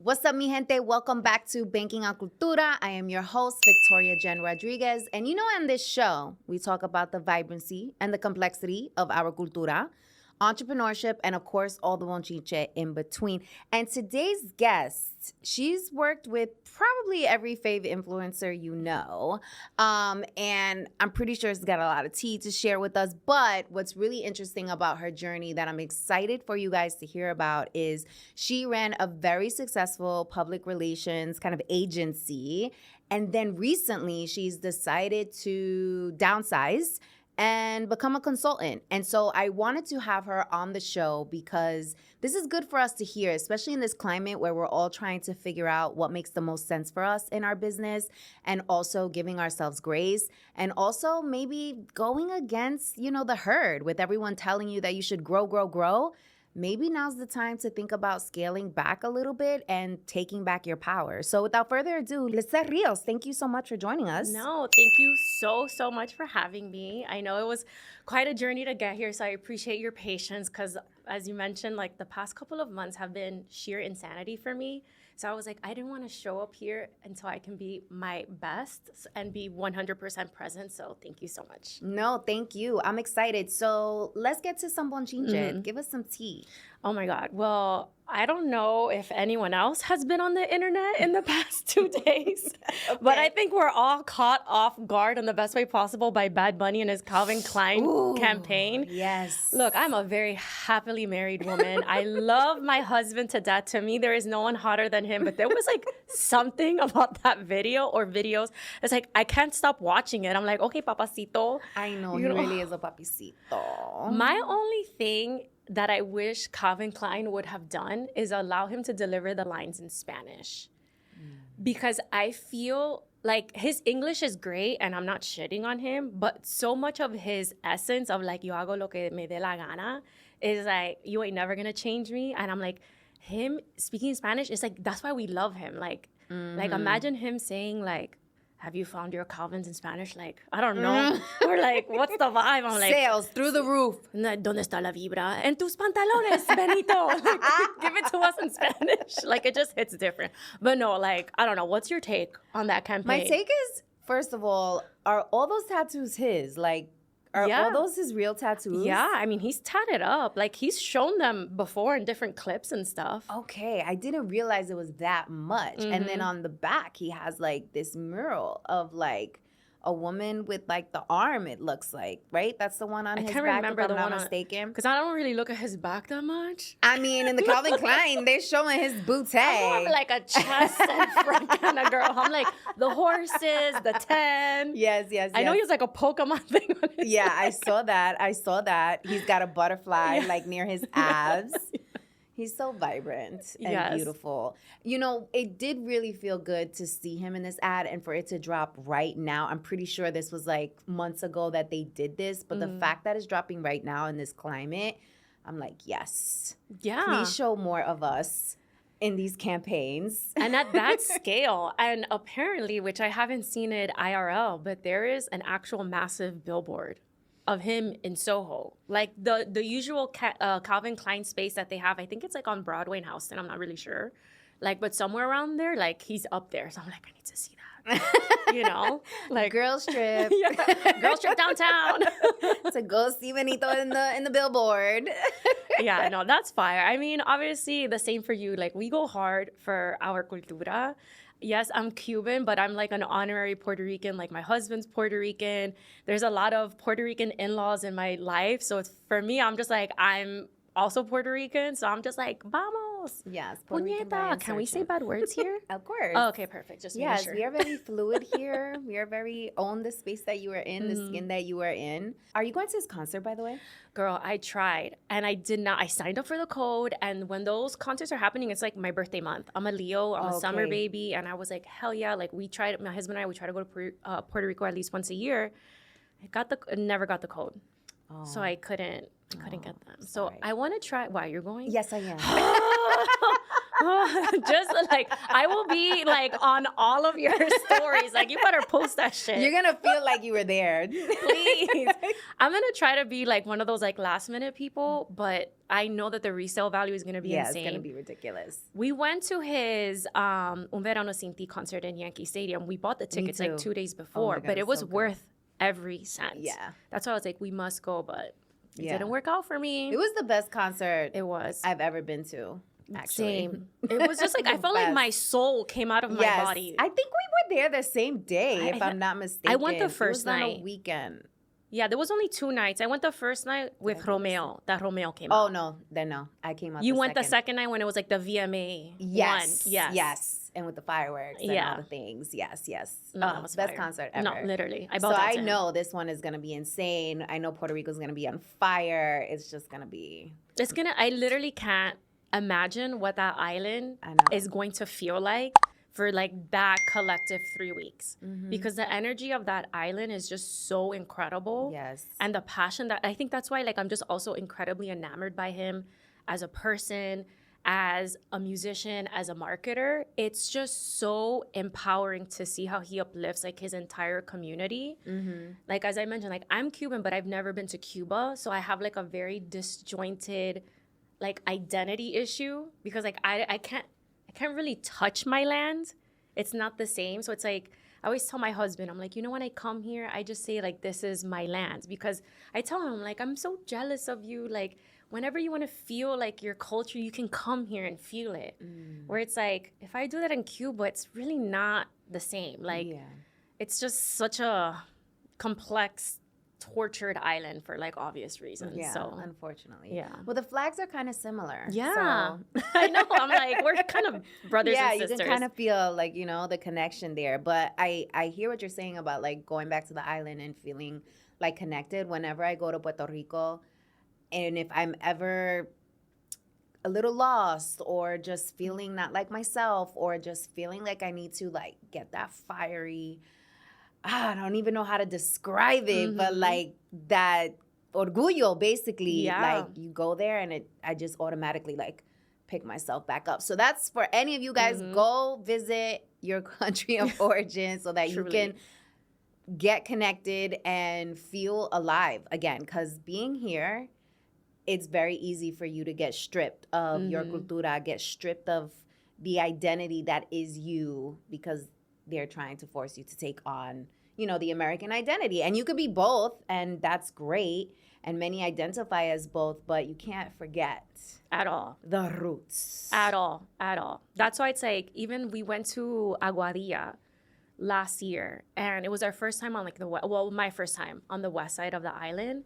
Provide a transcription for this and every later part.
What's up, mi gente? Welcome back to Banking on Cultura. I am your host, Victoria Jenn Rodriguez. And you know, on this show, we talk about the vibrancy and the complexity of our cultura, entrepreneurship, and of course, all the bochinche in between. And today's guest, she's worked with probably every fave influencer you know. And I'm pretty sure she's got a lot of tea to share with us. But what's really interesting about her journey that I'm excited for you guys to hear about is she ran a very successful public relations kind of agency. And then recently, she's decided to downsize and become a consultant. And so I wanted to have her on the show because this is good for us to hear, especially in this climate where we're all trying to figure out what makes the most sense for us in our business, and also giving ourselves grace, and also maybe going against, you know, the herd with everyone telling you that you should grow, grow, grow. Maybe now's the time to think about scaling back a little bit and taking back your power. So without further ado, Lissette Rios, thank you so much for joining us. No, thank you so much for having me. I know it was quite a journey to get here, so I appreciate your patience because, as you mentioned, like the past couple of months have been sheer insanity for me. So I was like, I didn't want to show up here until I can be my best and be 100% present. So thank you so much. No, thank you. I'm excited. So let's get to some bochinche. Mm-hmm. Give us some tea. Oh my God. Well, I don't know if anyone else has been on the internet in the past 2 days, but I think we're all caught off guard in the best way possible by Bad Bunny and his Calvin Klein campaign. Yes. Look, I'm a very happily married woman. I love my husband to death. To me, there is no one hotter than him, but there was like something about that video or videos. It's like, I can't stop watching it. I'm like, okay, papacito. I know, he really is a papicito. My only thing that I wish Calvin Klein would have done is allow him to deliver the lines in Spanish. Because I feel like his English is great and I'm not shitting on him, but so much of his essence of like, yo hago lo que me dé la gana is like, you ain't never gonna change me. And I'm like, him speaking Spanish is like, that's why we love him. Like, like imagine him saying like, have you found your Calvins in Spanish? Like, I don't know. Or like, what's the vibe? I'm like, sales through the roof. ¿Dónde está la vibra? En tus pantalones, Benito. Like, give it to us in Spanish. Like, it just hits different. But no, like, I don't know. What's your take on that campaign? My take is, first of all, are all those tattoos his? Like, are all those his real tattoos? Yeah, I mean, he's tatted up. Like, he's shown them before in different clips and stuff. Okay, I didn't realize it was that much. And then on the back, he has like this mural of like a woman with like the arm, it looks like, right? That's the one on his back, remember if the I'm not one mistaken. Because I don't really look at his back that much. I mean, in the Calvin Klein, they're showing his bootay. I'm more of like a chest and front kind of girl. I'm like, the horses, the 10. Yes. I know he has like a Pokemon thing on his Yeah, back. I saw that. He's got a butterfly like near his abs. He's so vibrant and beautiful. You know, it did really feel good to see him in this ad and for it to drop right now. I'm pretty sure this was like months ago that they did this, but the fact that it's dropping right now in this climate, I'm like, yes. Yeah. Please show more of us in these campaigns. And at that scale, and apparently, which I haven't seen it IRL, but there is an actual massive billboard of him in Soho. Like the usual Calvin Klein space that they have. I think it's like on Broadway in Houston. I'm not really sure. Like, but somewhere around there, like he's up there. So I'm like, I need to see that. You know? Like Girls trip. Girls trip downtown. To go see Benito in the billboard. Yeah, no, that's fire. I mean, obviously the same for you. Like, we go hard for our cultura. Yes, I'm Cuban, but I'm like an honorary Puerto Rican. Like, my husband's Puerto Rican. There's a lot of Puerto Rican in-laws in my life. So it's, for me, I'm just like, I'm also Puerto Rican. So I'm just like, vamos. Yes, Puerto Rican by Puñeta. Can we say bad words here? Of course. Oh, okay, perfect. Just yes, sure. we are very fluid here. We are very own the space that you are in, the skin that you are in. Are you going to this concert, by the way? Girl, I tried and I did not. I signed up for the code, and when those concerts are happening, it's like my birthday month. I'm a Leo, I'm a summer baby, and I was like, hell yeah. Like, we tried, my husband and I, we try to go to Puerto Rico at least once a year. I never got the code. Oh. So I couldn't get them. Sorry. So I want to try. Why, you're going? Yes, I am. Just like I will be like on all of your stories. Like you better post that shit. You're gonna feel like you were there. Please. I'm gonna try to be like one of those like last minute people, but I know that the resale value is gonna be insane. It's gonna be ridiculous. We went to his Un Verano Sin Ti concert in Yankee Stadium. We bought the tickets like 2 days before, but it was worth every cent. Yeah. That's why I was like, we must go, but it didn't work out for me. It was the best concert I've ever been to. Actually. Same. It was just like, I felt like my soul came out of my body. I think we were there the same day, if I'm not mistaken. I went the first night. On a weekend. Yeah, there was only 2 nights. I went the first night with Romeo. That Romeo came Oh, out. no. I came out You went the second night when it was like the VMA one. Yes. And with the fireworks and all the things. Yes. No, that was best fire. concert ever. No, literally. I know this one is going to be insane. I know Puerto Rico's going to be on fire. It's just going to be... I literally can't imagine what that island is going to feel like for like that collective 3 weeks, because the energy of that island is just so incredible. Yes. And the passion that I think that's why like I'm just also incredibly enamored by him as a person, as a musician, as a marketer. It's just so empowering to see how he uplifts like his entire community. Like as I mentioned, like I'm Cuban, but I've never been to Cuba, so I have like a very disjointed like identity issue, because like I can't really touch my land. It's not the same. So it's like, I always tell my husband, I'm like, when I come here, I just say like, this is my land, because I tell him like, I'm so jealous of you. Like whenever you want to feel like your culture, you can come here and feel it. Where it's like, if I do that in Cuba, it's really not the same. Like it's just such a complex, tortured island for like obvious reasons. Yeah, so unfortunately. Yeah. Well, the flags are kind of similar. Yeah. So. I know. I'm like, we're kind of brothers and sisters. Yeah, you can kind of feel like, the connection there. But I hear what you're saying about like going back to the island and feeling like connected. Whenever I go to Puerto Rico, and if I'm ever a little lost or just feeling not like myself, or just feeling like I need to like get that fiery, I don't even know how to describe it, but like that orgullo, basically, like you go there and I just automatically like pick myself back up. So that's for any of you guys, go visit your country of origin so that you can get connected and feel alive again. Because being here, it's very easy for you to get stripped of your cultura, get stripped of the identity that is you, because they're trying to force you to take on, the American identity. And you could be both, and that's great. And many identify as both, but you can't forget. At all. The roots. At all. That's why it's like, even we went to Aguadilla last year, and it was our first time on like my first time on the west side of the island.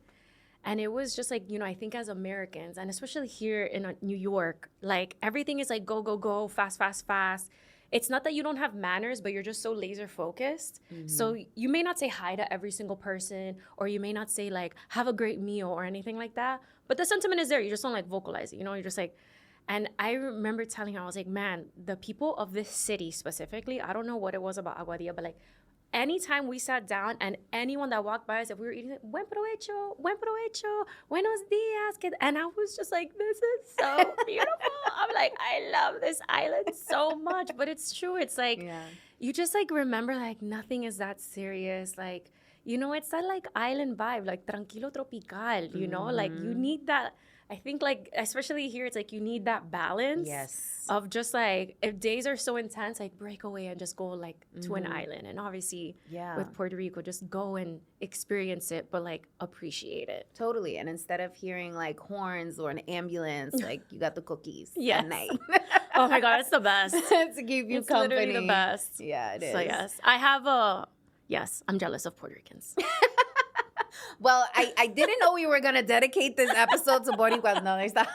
And it was just like, I think as Americans, and especially here in New York, like everything is like go, go, go, fast, fast, fast. It's not that you don't have manners, but you're just so laser focused. So you may not say hi to every single person, or you may not say like, have a great meal or anything like that. But the sentiment is there. You just don't like vocalize it, you're just like, and I remember telling her, I was like, man, the people of this city specifically, I don't know what it was about Aguadilla, but like, anytime we sat down and anyone that walked by us, if we were eating, buen provecho, buenos dias. And I was just like, this is so beautiful. I'm like, I love this island so much. But it's true. It's like, you just like remember like nothing is that serious. Like, it's that like island vibe, like tranquilo tropical, like you need that. I think like, especially here, it's like you need that balance of just like, if days are so intense, like break away and just go like to an island. And obviously with Puerto Rico, just go and experience it, but like appreciate it. Totally. And instead of hearing like horns or an ambulance, like you got the cookies at night. Oh my God, it's the best. To keep you company. It's literally the best. Yeah, it is. So yes, I'm jealous of Puerto Ricans. Well, I didn't know we were going to dedicate this episode to Boricuas. No, there's not.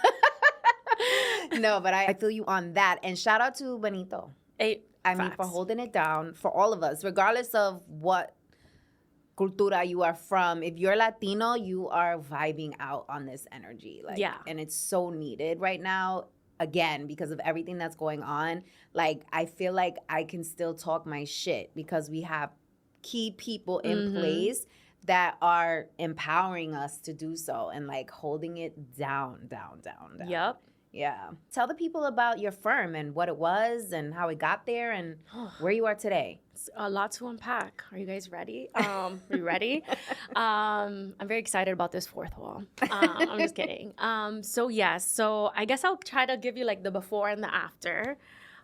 No, but I feel you on that. And shout out to Benito. I mean, for holding it down for all of us, regardless of what cultura you are from. If you're Latino, you are vibing out on this energy. Like, and it's so needed right now. Again, because of everything that's going on. Like, I feel like I can still talk my shit because we have key people in place that are empowering us to do so and like holding it down. Yep. Yeah. Tell the people about your firm and what it was and how it got there and where you are today. It's a lot to unpack. Are you guys ready? Are you ready? I'm very excited about this fourth wall. I'm just kidding. So I guess I'll try to give you like the before and the after.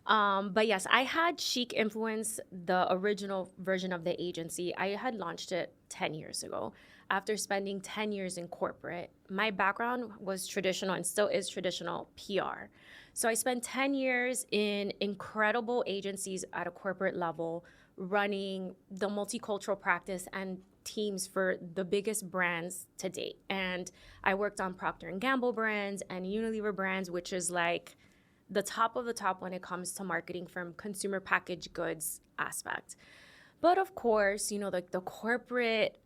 But yes, I had Chic Influence, the original version of the agency. I had launched it 10 years ago. After spending 10 years in corporate, my background was traditional and still is traditional PR. So I spent 10 years in incredible agencies at a corporate level, running the multicultural practice and teams for the biggest brands to date. And I worked on Procter & Gamble brands and Unilever brands, which is like the top of the top when it comes to marketing from consumer packaged goods aspect. But of course, like the corporate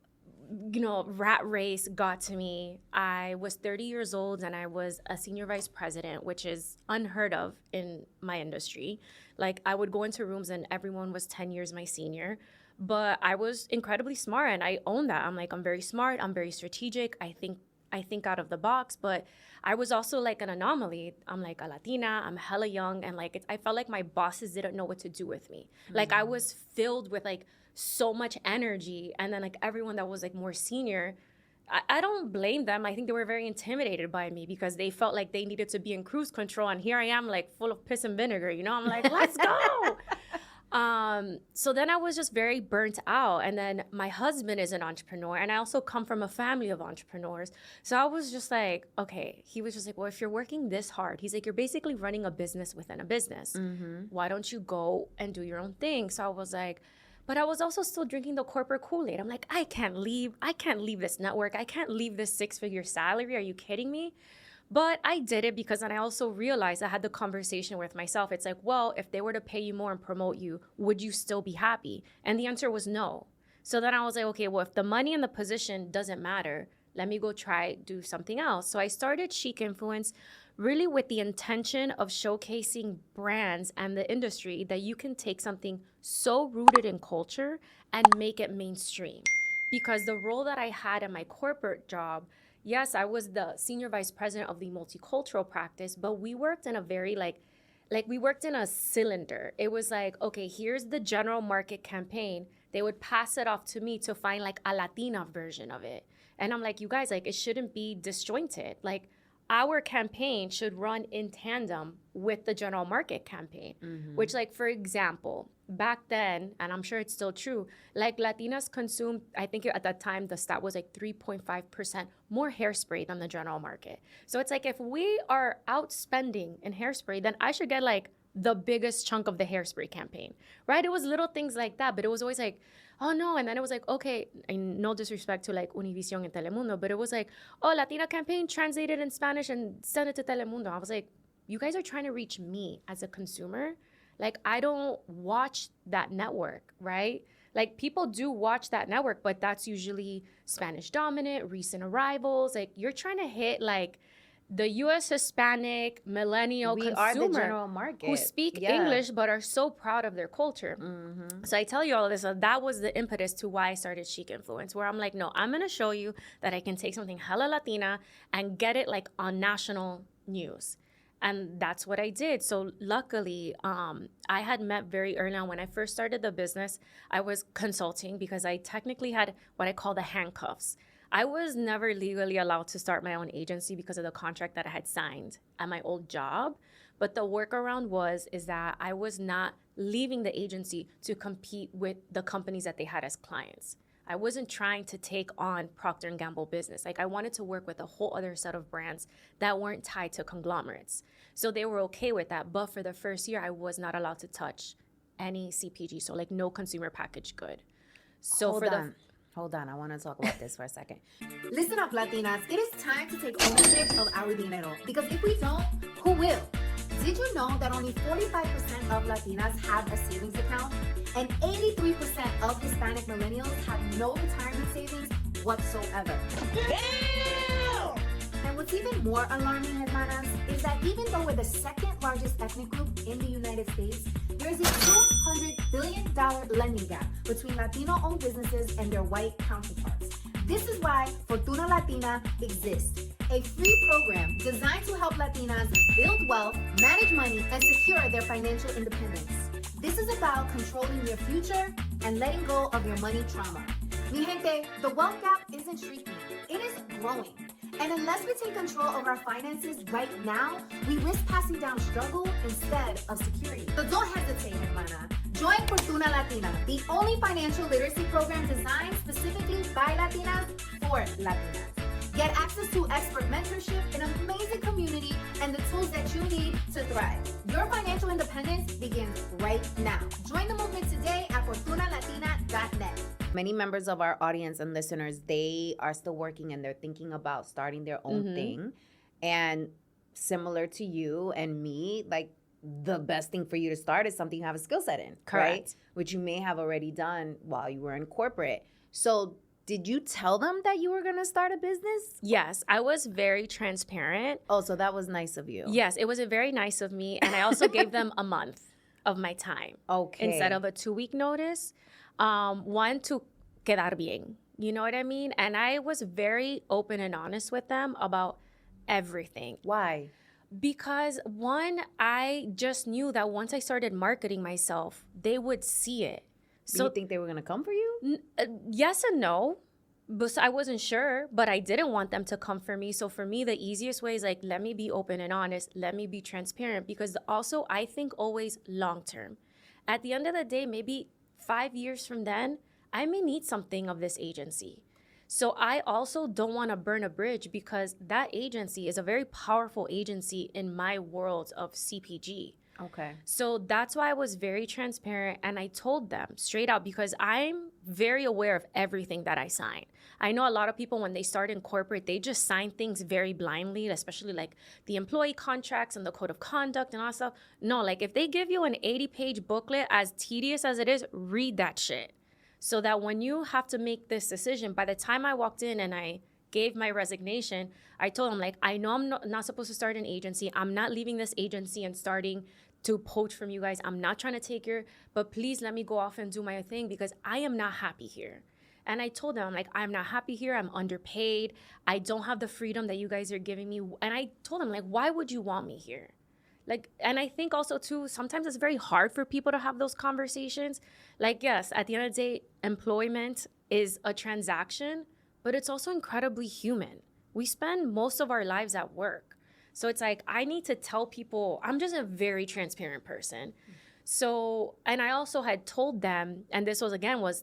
rat race got to me. I was 30 years old and I was a senior vice president, which is unheard of in my industry. Like I would go into rooms and everyone was 10 years my senior, but I was incredibly smart and I own that. I'm very smart. I'm very strategic. I think out of the box, but I was also like an anomaly. I'm like a Latina, I'm hella young. And like, I felt like my bosses didn't know what to do with me. Mm-hmm. Like I was filled with like so much energy. And then like everyone that was like more senior, I don't blame them. I think they were very intimidated by me because they felt like they needed to be in cruise control. And here I am like full of piss and vinegar, I'm like, let's go. So then I was just very burnt out. And then my husband is an entrepreneur and I also come from a family of entrepreneurs. So I was just like, okay, he was just like, well, if you're working this hard, he's like, you're basically running a business within a business. Mm-hmm. Why don't you go and do your own thing? So I was like, but I was also still drinking the corporate Kool-Aid. I'm like, I can't leave this network. I can't leave this 6-figure salary. Are you kidding me? But I did it because then I also realized I had the conversation with myself. It's like, well, if they were to pay you more and promote you, would you still be happy? And the answer was no. So then I was like, okay, well, if the money and the position doesn't matter, let me go do something else. So I started Chic Influence really with the intention of showcasing brands and the industry that you can take something so rooted in culture and make it mainstream. Because the role that I had in my corporate job, yes, I was the senior vice president of the multicultural practice, but we worked in a very we worked in a cylinder. It was like, okay, here's the general market campaign. They would pass it off to me to find like a Latina version of it. And I'm like, you guys, like it shouldn't be disjointed. Like our campaign should run in tandem with the general market campaign, which like, for example, back then, and I'm sure it's still true, like Latinas consumed, I think at that time, the stat was like 3.5% more hairspray than the general market. So it's like, if we are outspending in hairspray, then I should get like the biggest chunk of the hairspray campaign, right? It was little things like that, but it was always like, oh no. And then it was like, okay, and no disrespect to like Univision and Telemundo, but it was like, oh, Latina campaign translated in Spanish and sent it to Telemundo. I was like, you guys are trying to reach me as a consumer. Like, I don't watch that network, right? Like, people do watch that network, but that's usually Spanish dominant, recent arrivals. Like, you're trying to hit like the U.S. Hispanic millennial consumer are the general market who speak English but are so proud of their culture. Mm-hmm. So I tell you all of this. That was the impetus to why I started Chic Influence, where I'm like, no, I'm going to show you that I can take something hella Latina and get it like on national news. And that's what I did. So luckily, I had met very early on. When I first started the business, I was consulting because I technically had what I call the handcuffs. I was never legally allowed to start my own agency because of the contract that I had signed at my old job. But the workaround is that I was not leaving the agency to compete with the companies that they had as clients. I wasn't trying to take on Procter & Gamble business. Like, I wanted to work with a whole other set of brands that weren't tied to conglomerates. So they were okay with that. But for the first year, I was not allowed to touch any CPG. So like no consumer packaged good. So Hold on, I want to talk about this for a second. Listen up, Latinas. It is time to take ownership of our dinero. Because if we don't, who will? Did you know that only 45% of Latinas have a savings account? And 83% of Hispanic millennials have no retirement savings whatsoever. Damn! And what's even more alarming, hermanas, is that even though we're the second largest ethnic group in the United States, there is a $200 billion lending gap between Latino-owned businesses and their white counterparts. This is why Fortuna Latina exists. a free program designed to help Latinas build wealth, manage money, and secure their financial independence. This is about controlling your future and letting go of your money trauma. Mi gente, the wealth gap isn't shrinking, it is growing. And unless we take control of our finances right now, we risk passing down struggle instead of security. So don't hesitate, hermana. Join Cultura Latina, the only financial literacy program designed specifically by Latinas for Latinas. Get access to expert mentorship, an amazing community, and the tools that you need to thrive. Your financial independence begins right now. Join the movement today at culturalatina.net. Many members of our audience and listeners, they are still working and they're thinking about starting their own thing. And similar to you and me, like, the best thing for you to start is something you have a skill set in, Correct. right? Which you may have already done while you were in corporate. So did you tell them that you were going to start a business? Yes, I was very transparent. Oh, so that was nice of you. Yes, it was very nice of me. And I also gave them a month of my time. Okay. Instead of a 2-week notice. One, to quedar bien. You know what I mean? And I was very open and honest with them about everything. Why? Because one, I just knew that once I started marketing myself, they would see it. So you think they were going to come for you? Yes and no. But I wasn't sure, but I didn't want them to come for me. So for me, the easiest way is like, let me be open and honest. Let me be transparent. Because also, I think always long term. At the end of the day, maybe 5 years from then, I may need something of this agency. So I also don't want to burn a bridge because that agency is a very powerful agency in my world of CPG. Okay. So that's why I was very transparent and I told them straight out because I'm very aware of everything that I sign. I know a lot of people when they start in corporate, they just sign things very blindly, especially like the employee contracts and the code of conduct and all that stuff. No, like if they give you an 80-page booklet, as tedious as it is, read that shit. So that when you have to make this decision, by the time I walked in and I gave my resignation, I told them, like, I know I'm not supposed to start an agency. I'm not leaving this agency and starting to poach from you guys. I'm not trying to take your, but please let me go off and do my thing because I am not happy here. And I told them, like, I'm not happy here. I'm underpaid. I don't have the freedom that you guys are giving me. And I told them, like, why would you want me here? Like, and I think also too, sometimes it's very hard for people to have those conversations. Like, yes, at the end of the day, employment is a transaction, but it's also incredibly human. We spend most of our lives at work. So it's like, I need to tell people, I'm just a very transparent person. So, and I also had told them, and this was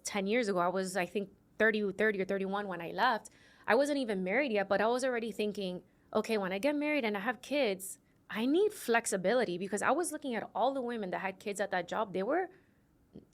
10 years ago. I was, I think, 30 or 31 when I left. I wasn't even married yet, but I was already thinking, okay, when I get married and I have kids, I need flexibility because I was looking at all the women that had kids at that job. They were,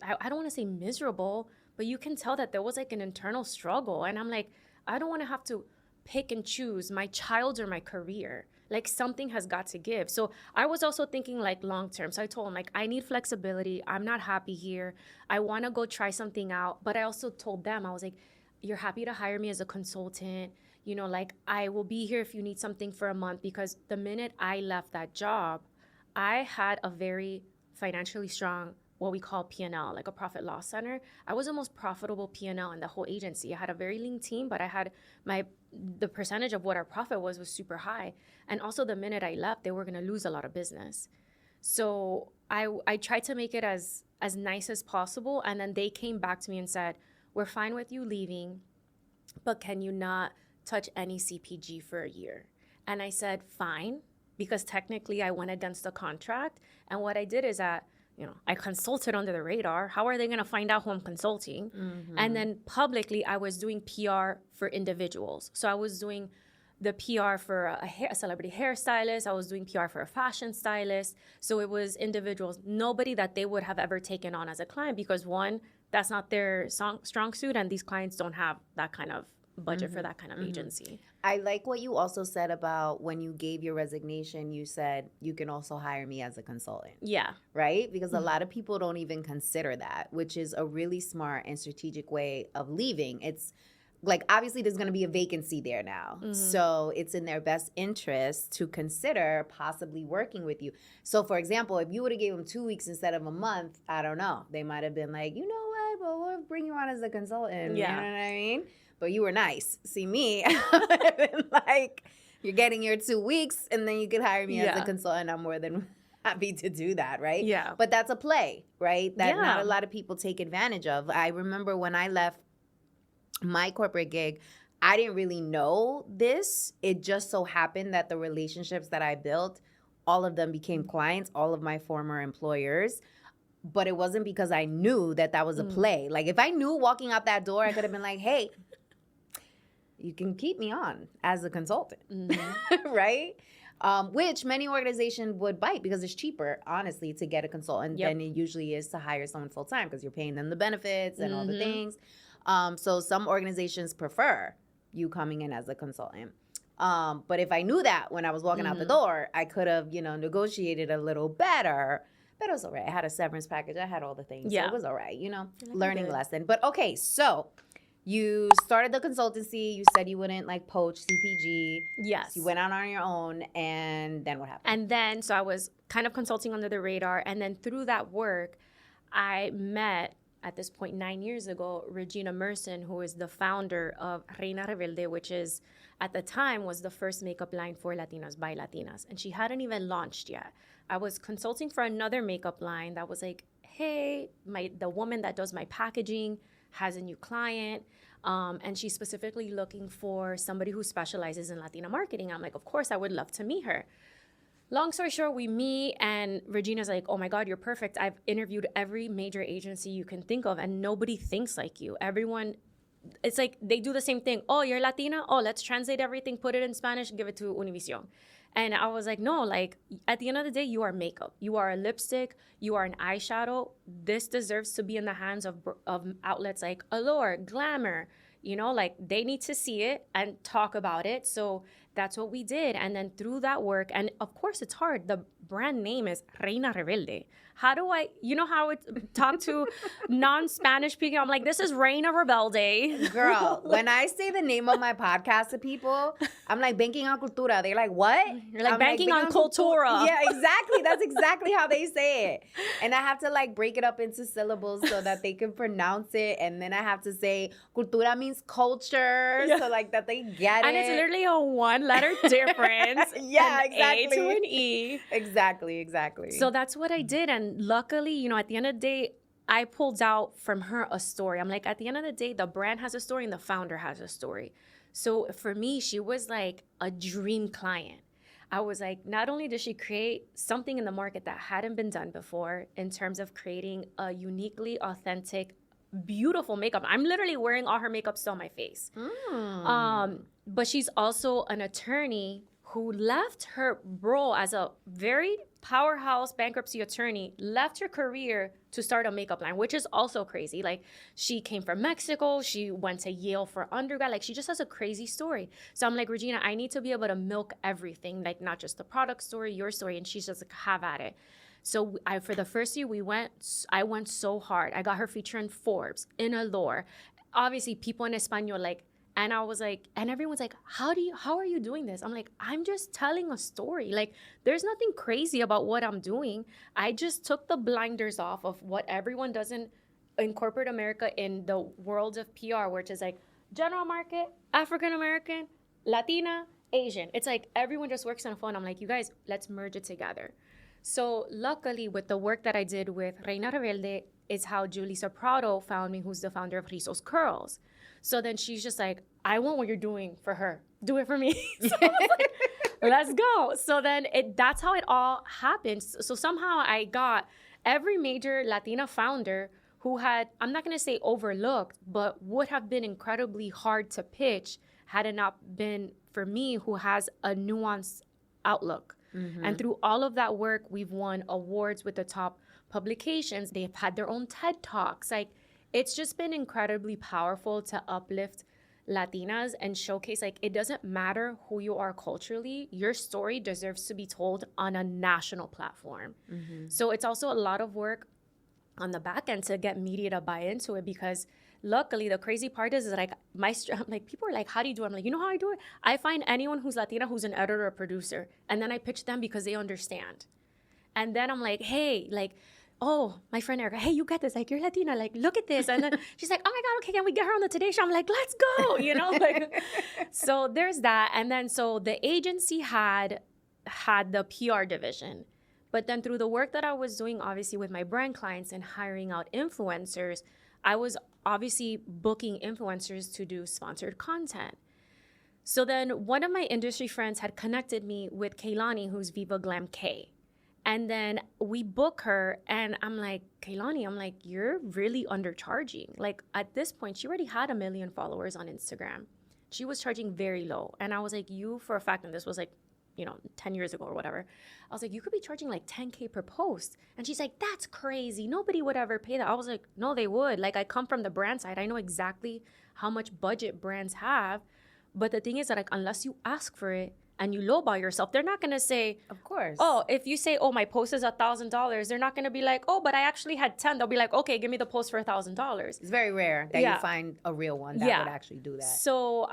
I don't want to say miserable, but you can tell that there was like an internal struggle. And I'm like, I don't want to have to pick and choose my child or my career. Like something has got to give. So I was also thinking like long term. So I told him like, I need flexibility. I'm not happy here. I want to go try something out. But I also told them, I was like, you're happy to hire me as a consultant. You know, like I will be here if you need something for a month because the minute I left that job, I had a very financially strong, what we call P&L, like a profit loss center. I was the most profitable P&L in the whole agency. I had a very lean team, but I had the percentage of what our profit was super high. And also the minute I left, they were going to lose a lot of business. So I tried to make it as nice as possible. And then they came back to me and said, we're fine with you leaving, but can you not touch any CPG for a year? And I said, fine, because technically I went against the contract. And what I did is that, you know, I consulted under the radar. How are they going to find out who I'm consulting? Mm-hmm. And then publicly, I was doing PR for individuals. So I was doing the PR for a celebrity hairstylist. I was doing PR for a fashion stylist. So it was individuals, nobody that they would have ever taken on as a client because one, that's not their strong suit. And these clients don't have that kind of budget for that kind of agency. I like what you also said about when you gave your resignation, you said you can also hire me as a consultant. Yeah. Right? Because a lot of people don't even consider that, which is a really smart and strategic way of leaving. It's like, obviously there's going to be a vacancy there now. So it's in their best interest to consider possibly working with you. So for example, if you would have gave them 2 weeks instead of a month, I don't know. They might have been like, you know what? Well, we'll bring you on as a consultant. Yeah. You know what I mean? But you were nice. See me, I would have been like, You're getting your 2 weeks, and then you could hire me as Yeah. a consultant. I'm more than happy to do that, right? Yeah. But that's a play, right? That Yeah. not a lot of people take advantage of. I remember when I left my corporate gig, I didn't really know this. It just so happened that the relationships that I built, all of them became clients, all of my former employers. But it wasn't because I knew that that was a play. Like, if I knew walking out that door, I could have been like, hey, you can keep me on as a consultant, right? Which many organizations would bite because it's cheaper, honestly, to get a consultant than it usually is to hire someone full time because you're paying them the benefits and all the things. So some organizations prefer you coming in as a consultant. But if I knew that when I was walking out the door, I could have, negotiated a little better. But it was all right. I had a severance package. I had all the things. So it was all right, learning lesson. But okay, so you started the consultancy. You said you wouldn't poach CPG. Yes. You went out on your own, and then what happened? And then, so I was kind of consulting under the radar. And then through that work, I met, at this point 9 years ago, Regina Merson, who is the founder of Reina Rebelde, which is, at the time, was the first makeup line for Latinas by Latinas. And she hadn't even launched yet. I was consulting for another makeup line that was like, hey, the woman that does my packaging has a new client, and she's specifically looking for somebody who specializes in Latina marketing. I'm like, of course, I would love to meet her. Long story short, we meet, and Regina's like, oh my God, you're perfect. I've interviewed every major agency you can think of, and nobody thinks like you. Everyone, it's like they do the same thing. Oh, you're Latina? Oh, let's translate everything, put it in Spanish, give it to Univision. And I was like, no, at the end of the day, you are makeup. You are a lipstick. You are an eyeshadow. This deserves to be in the hands of outlets like Allure, Glamour. They need to see it and talk about it. So that's what we did. And then through that work, and of course it's hard. The brand name is Reina Rebelde. How do I, how it talk to non-Spanish people? I'm like, this is Reina Rebelde. Girl, when I say the name of my podcast to people, I'm like, banking on Cultura. They're like, what? You're like, I'm banking on Cultura. Yeah, exactly. That's exactly how they say it. And I have to break it up into syllables so that they can pronounce it. And then I have to say, Cultura means culture, so that they get and it. And it's literally a one-letter difference. Yeah, an exactly. A to an E. Exactly. So that's what I did. And luckily, at the end of the day, I pulled out from her a story. I'm like, at the end of the day, the brand has a story and the founder has a story. So for me, she was like a dream client. I was like, not only did she create something in the market that hadn't been done before in terms of creating a uniquely authentic, beautiful makeup. I'm literally wearing all her makeup still on my face. But she's also an attorney who left her role as a very powerhouse bankruptcy attorney, left her career to start a makeup line, which is also crazy. She came from Mexico. She went to Yale for undergrad. She just has a crazy story. So I'm like, Regina, I need to be able to milk everything, not just the product story, your story. And she's just like, have at it. So for the first year I went so hard. I got her featured in Forbes, in Allure. Obviously, people in Espanol, and I was like, and everyone's like, how are you doing this? I'm like, I'm just telling a story. There's nothing crazy about what I'm doing. I just took the blinders off of what everyone does in corporate America in the world of PR, which is general market, African American, Latina, Asian. It's everyone just works on a phone. I'm like, you guys, let's merge it together. So luckily, with the work that I did with Reina Rebelde, is how Julissa Prado found me, who's the founder of Rizos Curls. So then she's just like, I want what you're doing for her. Do it for me. So I was like, let's go. So then that's how it all happened. So somehow I got every major Latina founder who had, I'm not going to say overlooked, but would have been incredibly hard to pitch had it not been for me, who has a nuanced outlook. Mm-hmm. And through all of that work, we've won awards with the top publications. They've had their own TED Talks. It's just been incredibly powerful to uplift Latinas and showcase, it doesn't matter who you are culturally, your story deserves to be told on a national platform. Mm-hmm. So it's also a lot of work on the back end to get media to buy into it, because luckily the crazy part is people are like, how do you do it? I'm like, you know how I do it? I find anyone who's Latina who's an editor or producer, and then I pitch them because they understand. And then I'm like, hey, oh, my friend Erica, hey, you get this. Like, you're Latina. Like, look at this. And then she's like, oh my God, okay, can we get her on the Today Show? I'm like, let's go, like, so there's that. And then, so the agency had the PR division. But then through the work that I was doing, obviously, with my brand clients and hiring out influencers, I was obviously booking influencers to do sponsored content. So then one of my industry friends had connected me with Kaylani, who's Viva Glam K. And then we book her, and I'm like, Kaylani, I'm like, you're really undercharging. Like, at this point, she already had 1 million followers on Instagram. She was charging very low. And I was like, you, for a fact, and this was like, 10 years ago or whatever, I was like, you could be charging like 10K per post. And she's like, that's crazy. Nobody would ever pay that. I was like, no, they would. Like, I come from the brand side. I know exactly how much budget brands have. But the thing is that, like, unless you ask for it and you lowball yourself, they're not going to say, of course. Oh, if you say, oh, my post is $1,000, they're not going to be like, oh, but I actually had 10. They'll be like, okay, give me the post for $1,000. It's very rare that you find a real one that would actually do that. So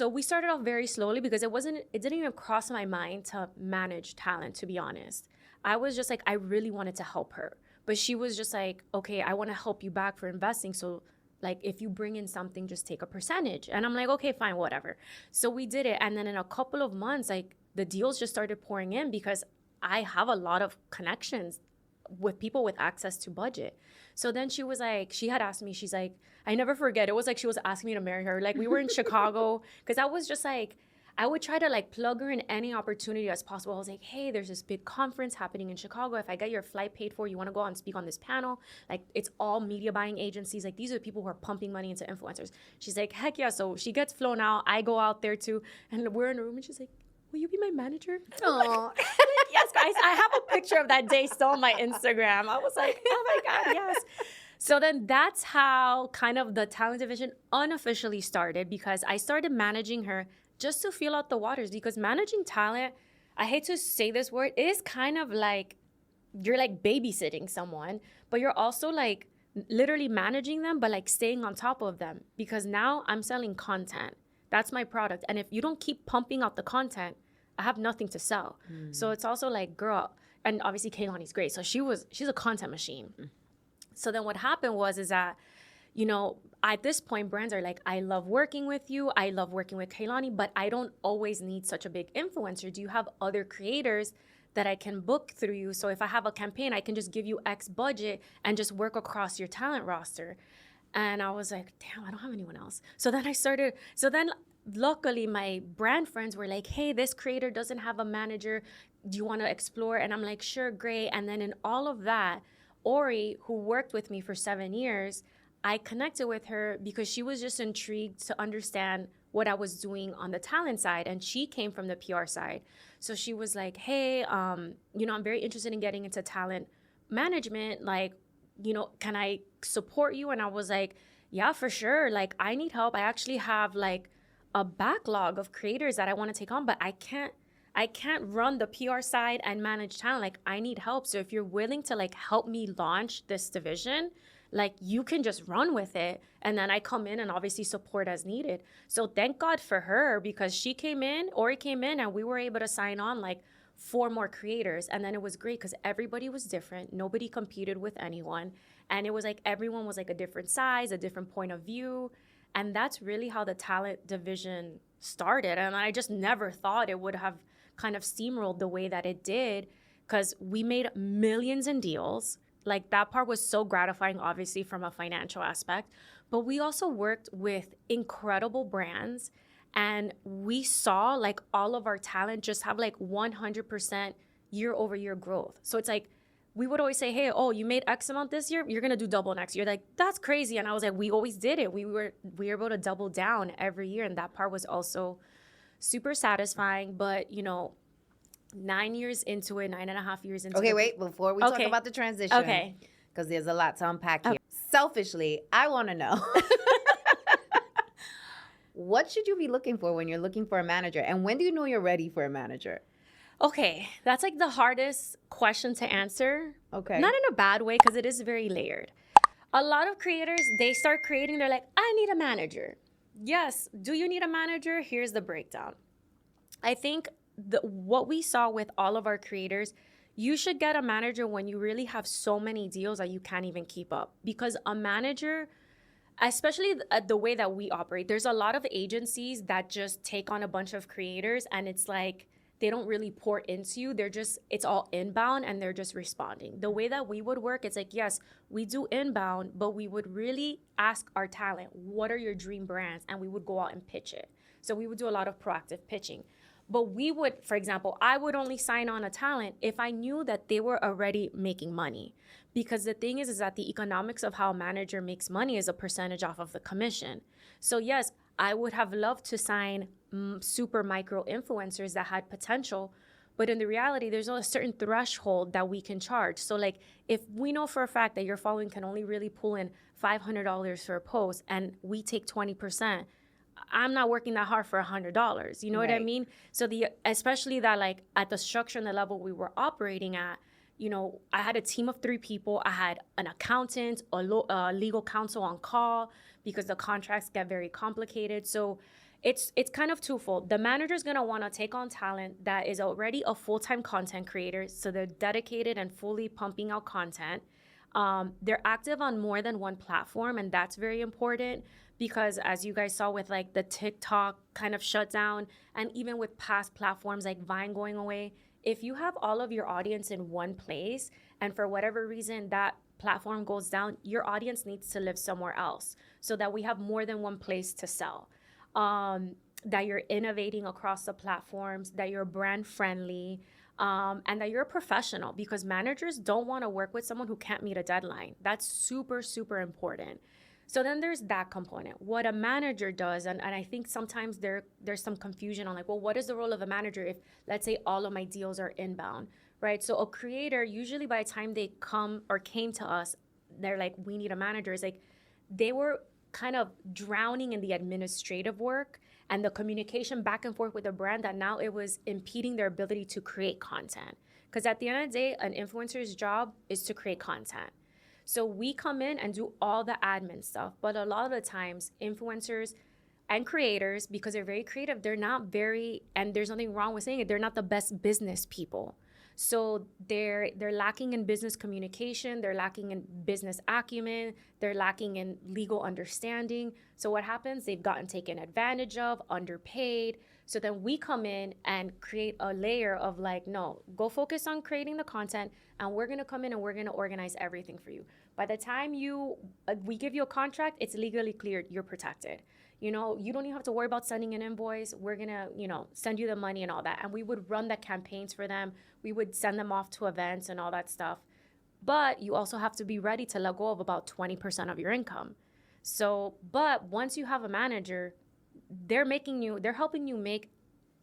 we started off very slowly because it didn't even cross my mind to manage talent, to be honest. I was just like, I really wanted to help her. But she was just like, okay, I want to help you back for investing. So like, if you bring in something, just take a percentage. And I'm like, okay, fine, whatever. So we did it. And then in a couple of months, like, the deals just started pouring in because I have a lot of connections with people with access to budget. So then she was like, she had asked me, she's like, I never forget. It was like she was asking me to marry her. Like, we were in Chicago because I was just like, I would try to like plug her in any opportunity as possible. I was like, hey, there's this big conference happening in Chicago. If I get your flight paid for, you want to go out and speak on this panel? Like, it's all media buying agencies. Like, these are the people who are pumping money into influencers. She's like, heck yeah. So she gets flown out. I go out there too. And we're in a room and she's like, will you be my manager? Oh, yes, guys. I have a picture of that day still on my Instagram. I was like, oh my God, yes. So then that's how kind of the talent division unofficially started, because I started managing her just to feel out the waters. Because managing talent, I hate to say this word, it is kind of like you're like babysitting someone, but you're also like literally managing them, but like staying on top of them. Because now I'm selling content. That's my product. And if you don't keep pumping out the content, I have nothing to sell. So it's also like, girl, and obviously Kaylani's great. So she's a content machine. So then what happened is that, at this point, brands are like, I love working with you. I love working with Kaylani, but I don't always need such a big influencer. Do you have other creators that I can book through you? So if I have a campaign, I can just give you X budget and just work across your talent roster. And I was like, damn, I don't have anyone else. So then luckily my brand friends were like, hey, this creator doesn't have a manager. Do you want to explore? And I'm like, sure, great. And then in all of that, Ori, who worked with me for 7 years, I connected with her because she was just intrigued to understand what I was doing on the talent side. And she came from the PR side. So she was like, hey, I'm very interested in getting into talent management. Like, can I support you? And I was like, yeah, for sure. Like, I need help. I actually have like a backlog of creators that I want to take on, but I can't run the PR side and manage talent. Like, I need help. So if you're willing to like help me launch this division, like, you can just run with it. And then I come in and obviously support as needed. So thank God for her, because Ori came in and we were able to sign on like 4 more creators. And then it was great because everybody was different. Nobody competed with anyone. And it was like everyone was like a different size, a different point of view. And that's really how the talent division started. And I just never thought it would have kind of steamrolled the way that it did, because we made millions in deals. Like, that part was so gratifying, obviously, from a financial aspect. But we also worked with incredible brands, and we saw like all of our talent just have like 100% year-over-year growth. So it's like, we would always say, hey, oh, you made X amount this year, you're gonna do double next year. Like, that's crazy. And I was like, we always did it. We were able to double down every year. And that part was also super satisfying. But 9 years into it, 9.5 years into it. Okay, wait, before we talk about the transition. Okay. Because there's a lot to unpack here. Selfishly, I want to know, what should you be looking for when you're looking for a manager? And when do you know you're ready for a manager? Okay, that's like the hardest question to answer. Okay. Not in a bad way, because it is very layered. A lot of creators, they start creating, they're like, I need a manager. Yes, do you need a manager? Here's the breakdown. I think what we saw with all of our creators, you should get a manager when you really have so many deals that you can't even keep up. Because a manager, especially the way that we operate, there's a lot of agencies that just take on a bunch of creators and it's like they don't really pour into you. It's all inbound and they're just responding. The way that we would work, it's like, yes, we do inbound, but we would really ask our talent, what are your dream brands? And we would go out and pitch it. So we would do a lot of proactive pitching. But we would, for example, I would only sign on a talent if I knew that they were already making money. Because the thing is that the economics of how a manager makes money is a percentage off of the commission. So yes, I would have loved to sign super micro influencers that had potential, but in the reality, there's a certain threshold that we can charge. So like, if we know for a fact that your following can only really pull in $500 for a post and we take 20%, I'm not working that hard for $100. You know what I mean? So especially that like at the structure and the level we were operating at, you know, I had a team of 3 people. I had an accountant, a legal counsel on call because the contracts get very complicated. So it's kind of twofold. The manager's gonna wanna take on talent that is already a full-time content creator, so they're dedicated and fully pumping out content. They're active on more than one platform, and that's very important because as you guys saw with like the TikTok kind of shutdown, and even with past platforms like Vine going away, if you have all of your audience in one place and for whatever reason that platform goes down, your audience needs to live somewhere else so that we have more than one place to sell. That you're innovating across the platforms, that you're brand friendly, and that you're a professional, because managers don't want to work with someone who can't meet a deadline. That's super, super important. So then there's that component. What a manager does, and I think sometimes there's some confusion on like, well, what is the role of a manager if, let's say, all of my deals are inbound, right? So a creator, usually by the time they came to us, they're like, we need a manager. It's like they were kind of drowning in the administrative work and the communication back and forth with the brand that now it was impeding their ability to create content. Because at the end of the day, an influencer's job is to create content. So we come in and do all the admin stuff. But a lot of the times, influencers and creators, because they're very creative, they're not very, and there's nothing wrong with saying it, they're not the best business people. So they're lacking in business communication, they're lacking in business acumen, they're lacking in legal understanding. So what happens? They've gotten taken advantage of, underpaid. So then we come in and create a layer of like, no, go focus on creating the content, and we're gonna come in and we're gonna organize everything for you. By the time we give you a contract, it's legally cleared, you're protected. You know, you don't even have to worry about sending an invoice. We're gonna, send you the money and all that. And we would run the campaigns for them. We would send them off to events and all that stuff. But you also have to be ready to let go of about 20% of your income. So, but once you have a manager, they're helping you make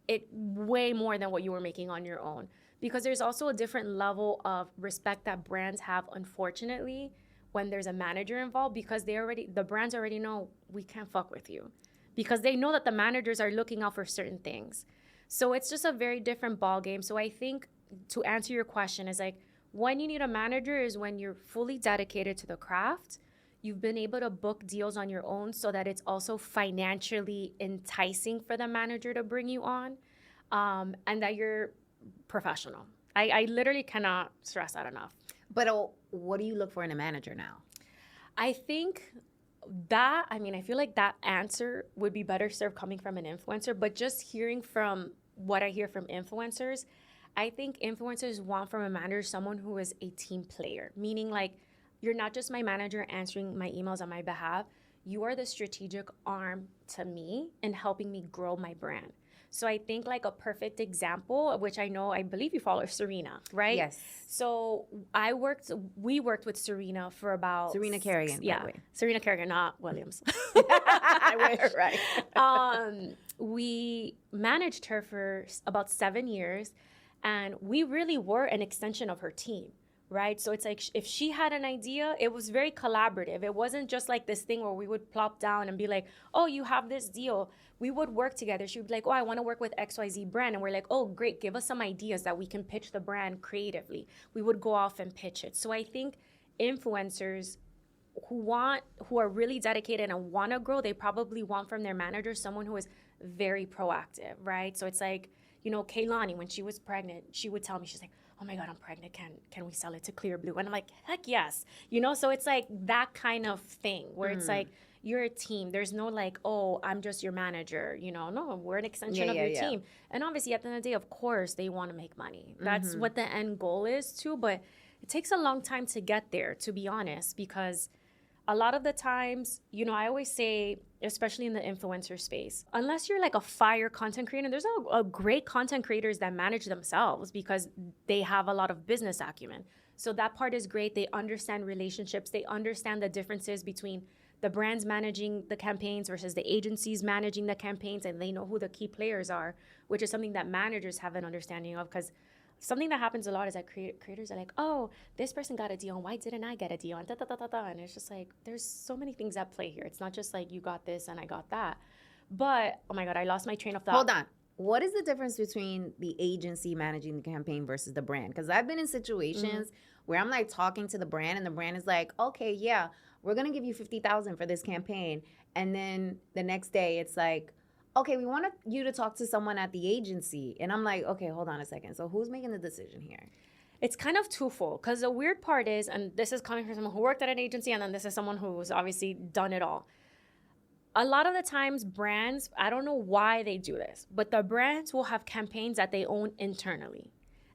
it way more than what you were making on your own. Because there's also a different level of respect that brands have, unfortunately, when there's a manager involved, because the brands already know we can't fuck with you, because they know that the managers are looking out for certain things. So it's just a very different ball game. So I think to answer your question is like, when you need a manager is when you're fully dedicated to the craft, you've been able to book deals on your own so that it's also financially enticing for the manager to bring you on, and that you're professional. I literally cannot stress that enough. But what do you look for in a manager now? I think I feel like that answer would be better served coming from an influencer, but just hearing from what I hear from influencers, I think influencers want from a manager someone who is a team player, meaning like, you're not just my manager answering my emails on my behalf, you are the strategic arm to me in helping me grow my brand. So I think like a perfect example, which I believe you follow, Serena, right? Yes. So we worked with Serena for about... Serena Kerrigan, by the way. Serena Kerrigan, not Williams. I wish. Right. We managed her for about 7 years, and we really were an extension of her team. Right? So it's like if she had an idea, it was very collaborative. It wasn't just like this thing where we would plop down and be like, oh, you have this deal. We would work together. She would be like, oh, I want to work with XYZ brand. And we're like, oh, great. Give us some ideas that we can pitch the brand creatively. We would go off and pitch it. So I think influencers who are really dedicated and want to grow, they probably want from their manager someone who is very proactive, right? So it's like, Kaylani, when she was pregnant, she would tell me, she's like, oh my God, I'm pregnant. Can we sell it to Clear Blue? And I'm like, heck yes. You know, so it's like that kind of thing where it's like, you're a team. There's no like, oh, I'm just your manager. You know, no, we're an extension of your team. And obviously, at the end of the day, of course, they want to make money. That's what the end goal is too. But it takes a long time to get there, to be honest, because a lot of the times, you know, I always say, especially in the influencer space, unless you're like a fire content creator, there's a great content creators that manage themselves because they have a lot of business acumen. So that part is great. They understand relationships. They understand the differences between the brands managing the campaigns versus the agencies managing the campaigns, and they know who the key players are, which is something that managers have an understanding of. Because something that happens a lot is that creators are like, oh, this person got a deal, and why didn't I get a deal? And da, da, da, da, da. And it's just like, there's so many things at play here. It's not just like you got this and I got that. But, oh my God, I lost my train of thought. Hold on. What is the difference between the agency managing the campaign versus the brand? Because I've been in situations where I'm like talking to the brand, and the brand is like, okay, yeah, we're going to give you $50,000 for this campaign. And then the next day it's like, okay, we want you to talk to someone at the agency. And I'm like, okay, hold on a second. So who's making the decision here? It's kind of twofold, because the weird part is, and this is coming from someone who worked at an agency, and then this is someone who's obviously done it all. A lot of the times brands, I don't know why they do this, but the brands will have campaigns that they own internally.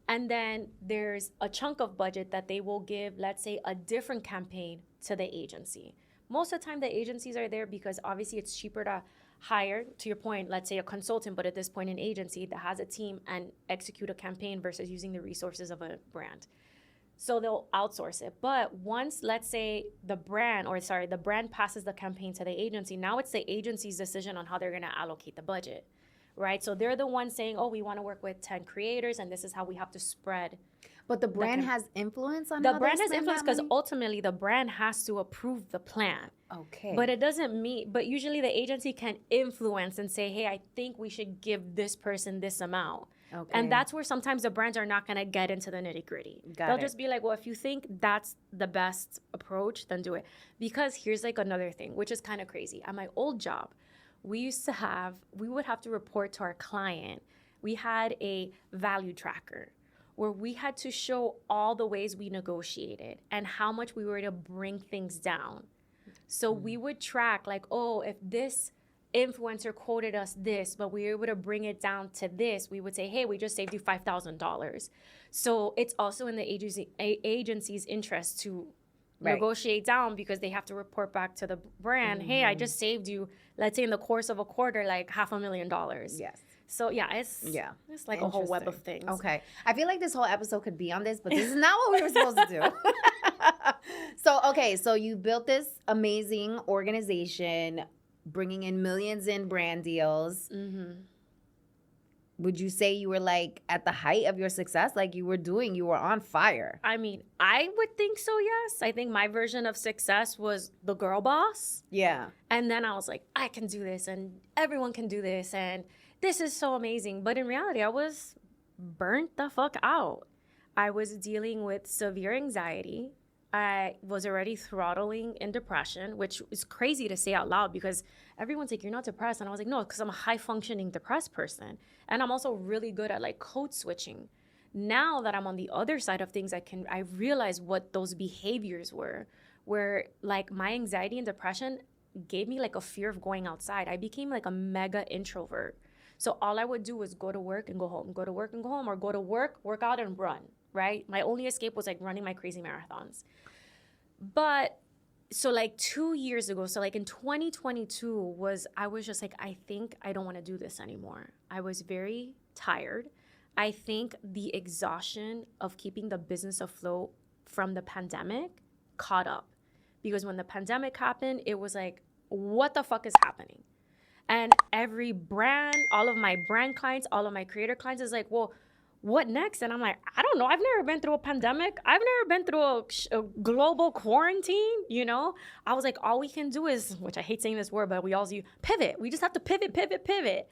And then there's a chunk of budget that they will give, let's say, a different campaign to the agency. Most of the time, the agencies are there because obviously it's cheaper to hire, to your point, let's say a consultant, but at this point an agency that has a team and execute a campaign versus using the resources of a brand. So they'll outsource it. But once, let's say, the brand passes the campaign to the agency, now it's the agency's decision on how they're going to allocate the budget, right? So they're the ones saying, oh, we want to work with 10 creators, and this is how we have to spread. But the brand has influence on the how brand they has spend influence that because money? ultimately the brand has to approve the plan. Okay. But it doesn't mean, but usually the agency can influence and say, hey, I think we should give this person this amount. Okay. And that's where sometimes the brands are not going to get into the nitty gritty. They'll just be like, well, if you think that's the best approach, then do it. Because here's like another thing, which is kind of crazy. At my old job, we would have to report to our client. We had a value tracker where we had to show all the ways we negotiated and how much we were to bring things down. So we would track like, oh, if this influencer quoted us this, but we were able to bring it down to this, we would say, hey, we just saved you $5,000. So it's also in the agency's interest to negotiate down because they have to report back to the brand, hey, I just saved you, let's say in the course of a quarter, like $500,000. Yes. So it's like a whole web of things. Okay. I feel like this whole episode could be on this, but this is not what we were supposed to do. So you built this amazing organization, bringing in millions in brand deals. Mm-hmm. Would you say you were like at the height of your success? Like you were on fire? I mean, I would think so, yes. I think my version of success was the girl boss. Yeah. And then I was like, I can do this and everyone can do this and this is so amazing. But in reality, I was burnt the fuck out. I was dealing with severe anxiety. I was already throttling in depression, which is crazy to say out loud because everyone's like, you're not depressed. And I was like, no, because I'm a high functioning depressed person. And I'm also really good at like code switching. Now that I'm on the other side of things, I realize what those behaviors were, where like my anxiety and depression gave me like a fear of going outside. I became like a mega introvert. So all I would do was go to work and go home, go to work and go home, or go to work, work out and run, right? My only escape was like running my crazy marathons. But so like 2 years ago, so like in 2022 I was just like, I think I don't want to do this anymore. I was very tired. I think the exhaustion of keeping the business afloat from the pandemic caught up. Because when the pandemic happened, it was like, what the fuck is happening? And every brand, all of my brand clients, all of my creator clients is like, well, what next? And I'm like, I don't know. I've never been through a pandemic. I've never been through a global quarantine, you know? I was like, all we can do is, which I hate saying this word, but we all use pivot. We just have to pivot.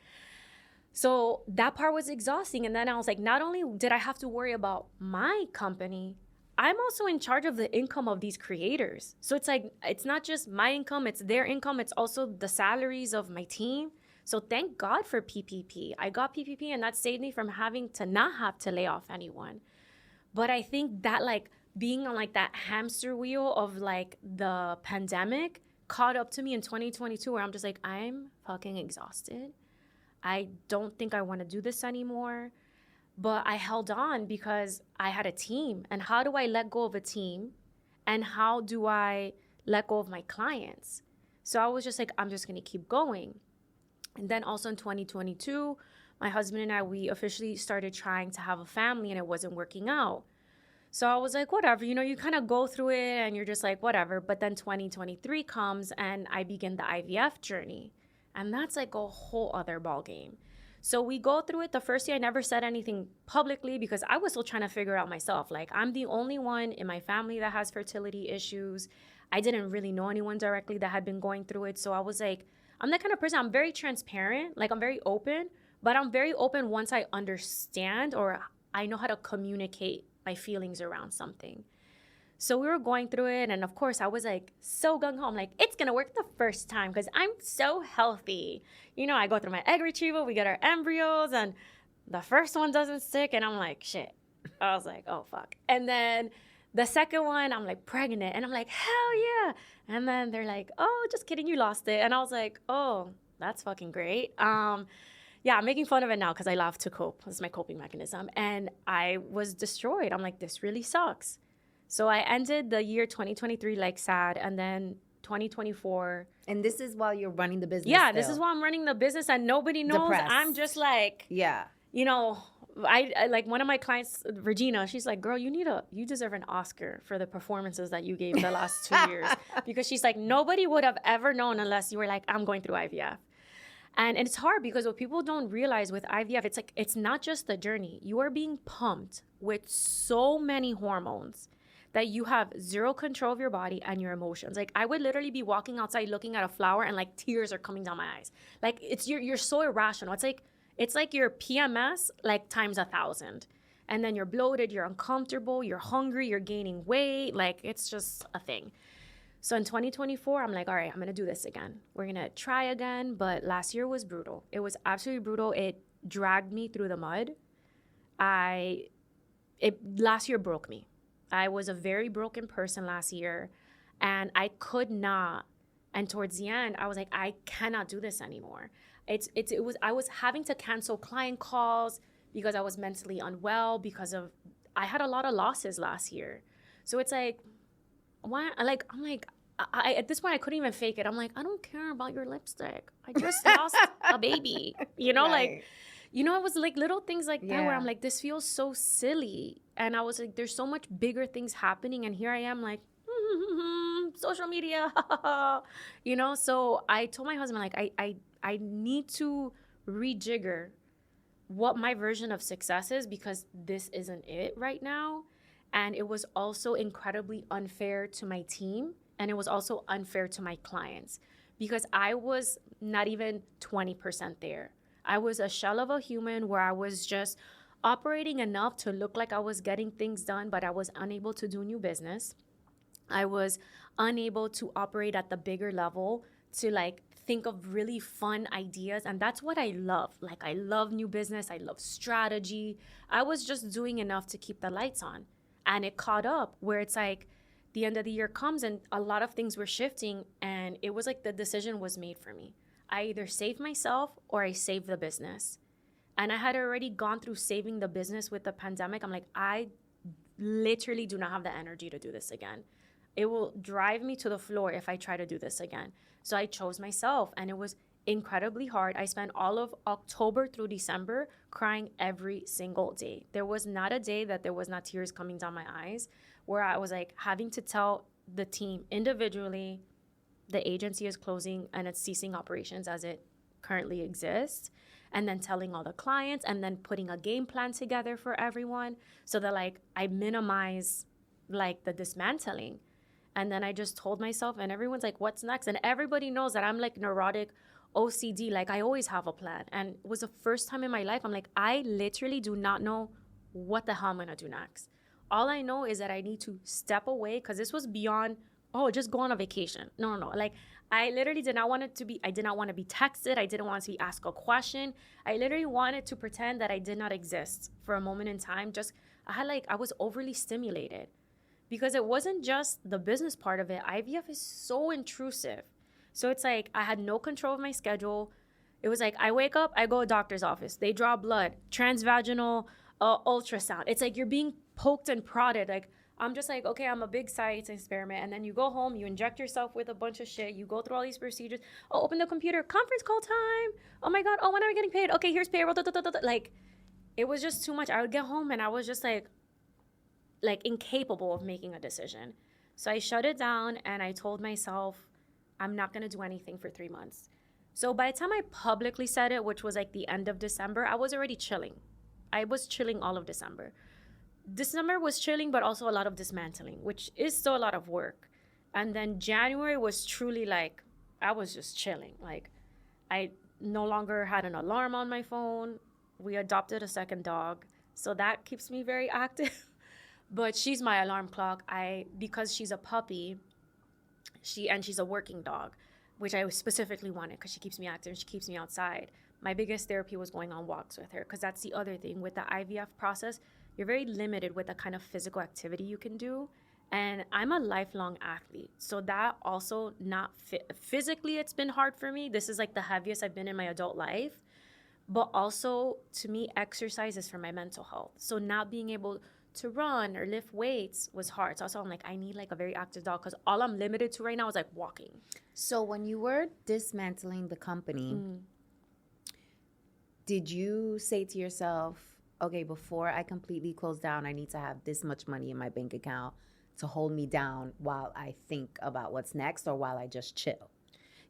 So that part was exhausting. And then I was like, not only did I have to worry about my company, I'm also in charge of the income of these creators. So it's like, it's not just my income, it's their income. It's also the salaries of my team. So thank God for PPP. I got PPP and that saved me from having to not have to lay off anyone. But I think that like being on like that hamster wheel of like the pandemic caught up to me in 2022 where I'm just like, I'm fucking exhausted. I don't think I want to do this anymore. But I held on because I had a team. And how do I let go of a team? And how do I let go of my clients? So I was just like, I'm just going to keep going. And then also in 2022, my husband and I, we officially started trying to have a family and it wasn't working out. So I was like, whatever, you know, you kind of go through it and you're just like, whatever. But then 2023 comes and I begin the IVF journey. And that's like a whole other ballgame. So we go through it. The first year, I never said anything publicly because I was still trying to figure out myself. Like, I'm the only one in my family that has fertility issues. I didn't really know anyone directly that had been going through it. So I was like, I'm that kind of person. I'm very transparent. Like, I'm very open. But I'm very open once I understand or I know how to communicate my feelings around something. So we were going through it. And of course, I was like so gung-ho. I'm like, it's going to work the first time because I'm so healthy. You know, I go through my egg retrieval. We get our embryos and the first one doesn't stick. And I'm like, shit. I was like, oh, fuck. And then the second one, I'm like pregnant. And I'm like, hell yeah. And then they're like, oh, just kidding. You lost it. And I was like, oh, that's fucking great. Yeah, I'm making fun of it now because I love to cope. It's my coping mechanism. And I was destroyed. I'm like, this really sucks. So I ended the year 2023 like sad, and then 2024. And this is while you're running the business. Yeah, still. this is while I'm running the business, and nobody knows. Depressed. I'm just like, yeah, you know, I like one of my clients, Regina. She's like, girl, you deserve an Oscar for the performances that you gave the last 2 years, because she's like, nobody would have ever known unless you were like, I'm going through IVF. And it's hard because what people don't realize with IVF, it's like, it's not just the journey. You are being pumped with so many hormones that you have zero control of your body and your emotions. Like, I would literally be walking outside looking at a flower and like tears are coming down my eyes. Like, it's you're so irrational. It's like your PMS like times 1,000. And then you're bloated, you're uncomfortable, you're hungry, you're gaining weight. Like, it's just a thing. So in 2024, I'm like, all right, I'm gonna do this again. We're gonna try again. But last year was brutal. It was absolutely brutal. It dragged me through the mud. Last year broke me. I was a very broken person last year, and I could not. And towards the end, I was like, I cannot do this anymore. I was having to cancel client calls because I was mentally unwell I had a lot of losses last year. So it's like, why? I at this point I couldn't even fake it. I'm like, I don't care about your lipstick. I just lost a baby. You know, right. Like, you know, it was like little things like that where I'm like, this feels so silly. And I was like, there's so much bigger things happening. And here I am like, social media, you know? So I told my husband, like, I need to rejigger what my version of success is because this isn't it right now. And it was also incredibly unfair to my team. And it was also unfair to my clients because I was not even 20% there. I was a shell of a human where I was just operating enough to look like I was getting things done, but I was unable to do new business. I was unable to operate at the bigger level to like think of really fun ideas. And that's what I love. Like, I love new business. I love strategy. I was just doing enough to keep the lights on. And it caught up where it's like the end of the year comes and a lot of things were shifting. And it was like the decision was made for me. I either save myself or I save the business. And I had already gone through saving the business with the pandemic. I'm like, I literally do not have the energy to do this again. It will drive me to the floor if I try to do this again. So I chose myself, and it was incredibly hard. I spent all of October through December crying every single day. There was not a day that there was not tears coming down my eyes where I was like having to tell the team individually, the agency is closing and it's ceasing operations as it currently exists. And then telling all the clients and then putting a game plan together for everyone so that like I minimize like the dismantling. And then I just told myself, and everyone's like, what's next? And everybody knows that I'm like neurotic OCD. Like, I always have a plan. And it was the first time in my life, I'm like, I literally do not know what the hell I'm gonna do next. All I know is that I need to step away because this was beyond, just go on a vacation. No. Like, I literally did not want to be texted. I didn't want to be asked a question. I literally wanted to pretend that I did not exist for a moment in time. Just, I was overly stimulated because it wasn't just the business part of it. IVF is so intrusive. So it's like I had no control of my schedule. It was like I wake up, I go to doctor's office. They draw blood, transvaginal ultrasound. It's like you're being poked and prodded. Like I'm just like, okay, I'm a big science experiment. And then you go home, you inject yourself with a bunch of shit. You go through all these procedures. Oh, open the computer, conference call time. Oh my God, oh, when am I getting paid? Okay, here's payroll. Like, it was just too much. I would get home and I was just like incapable of making a decision. So I shut it down and I told myself, I'm not gonna do anything for 3 months. So by the time I publicly said it, which was like the end of December, I was already chilling. I was chilling all of December. December was chilling, but also a lot of dismantling, which is still a lot of work. And then January was truly like, I was just chilling. Like, I no longer had an alarm on my phone. We adopted a second dog, so that keeps me very active. But she's my alarm clock. Because she's a puppy, she's a working dog, which I specifically wanted because she keeps me active and she keeps me outside. My biggest therapy was going on walks with her, because that's the other thing with the IVF process. You're very limited with the kind of physical activity you can do. And I'm a lifelong athlete. So that also physically, it's been hard for me. This is like the heaviest I've been in my adult life. But also, to me, exercise is for my mental health. So not being able to run or lift weights was hard. So also I'm like, I need like a very active dog, because all I'm limited to right now is like walking. So when you were dismantling the company, did you say to yourself, okay, before I completely close down, I need to have this much money in my bank account to hold me down while I think about what's next, or while I just chill?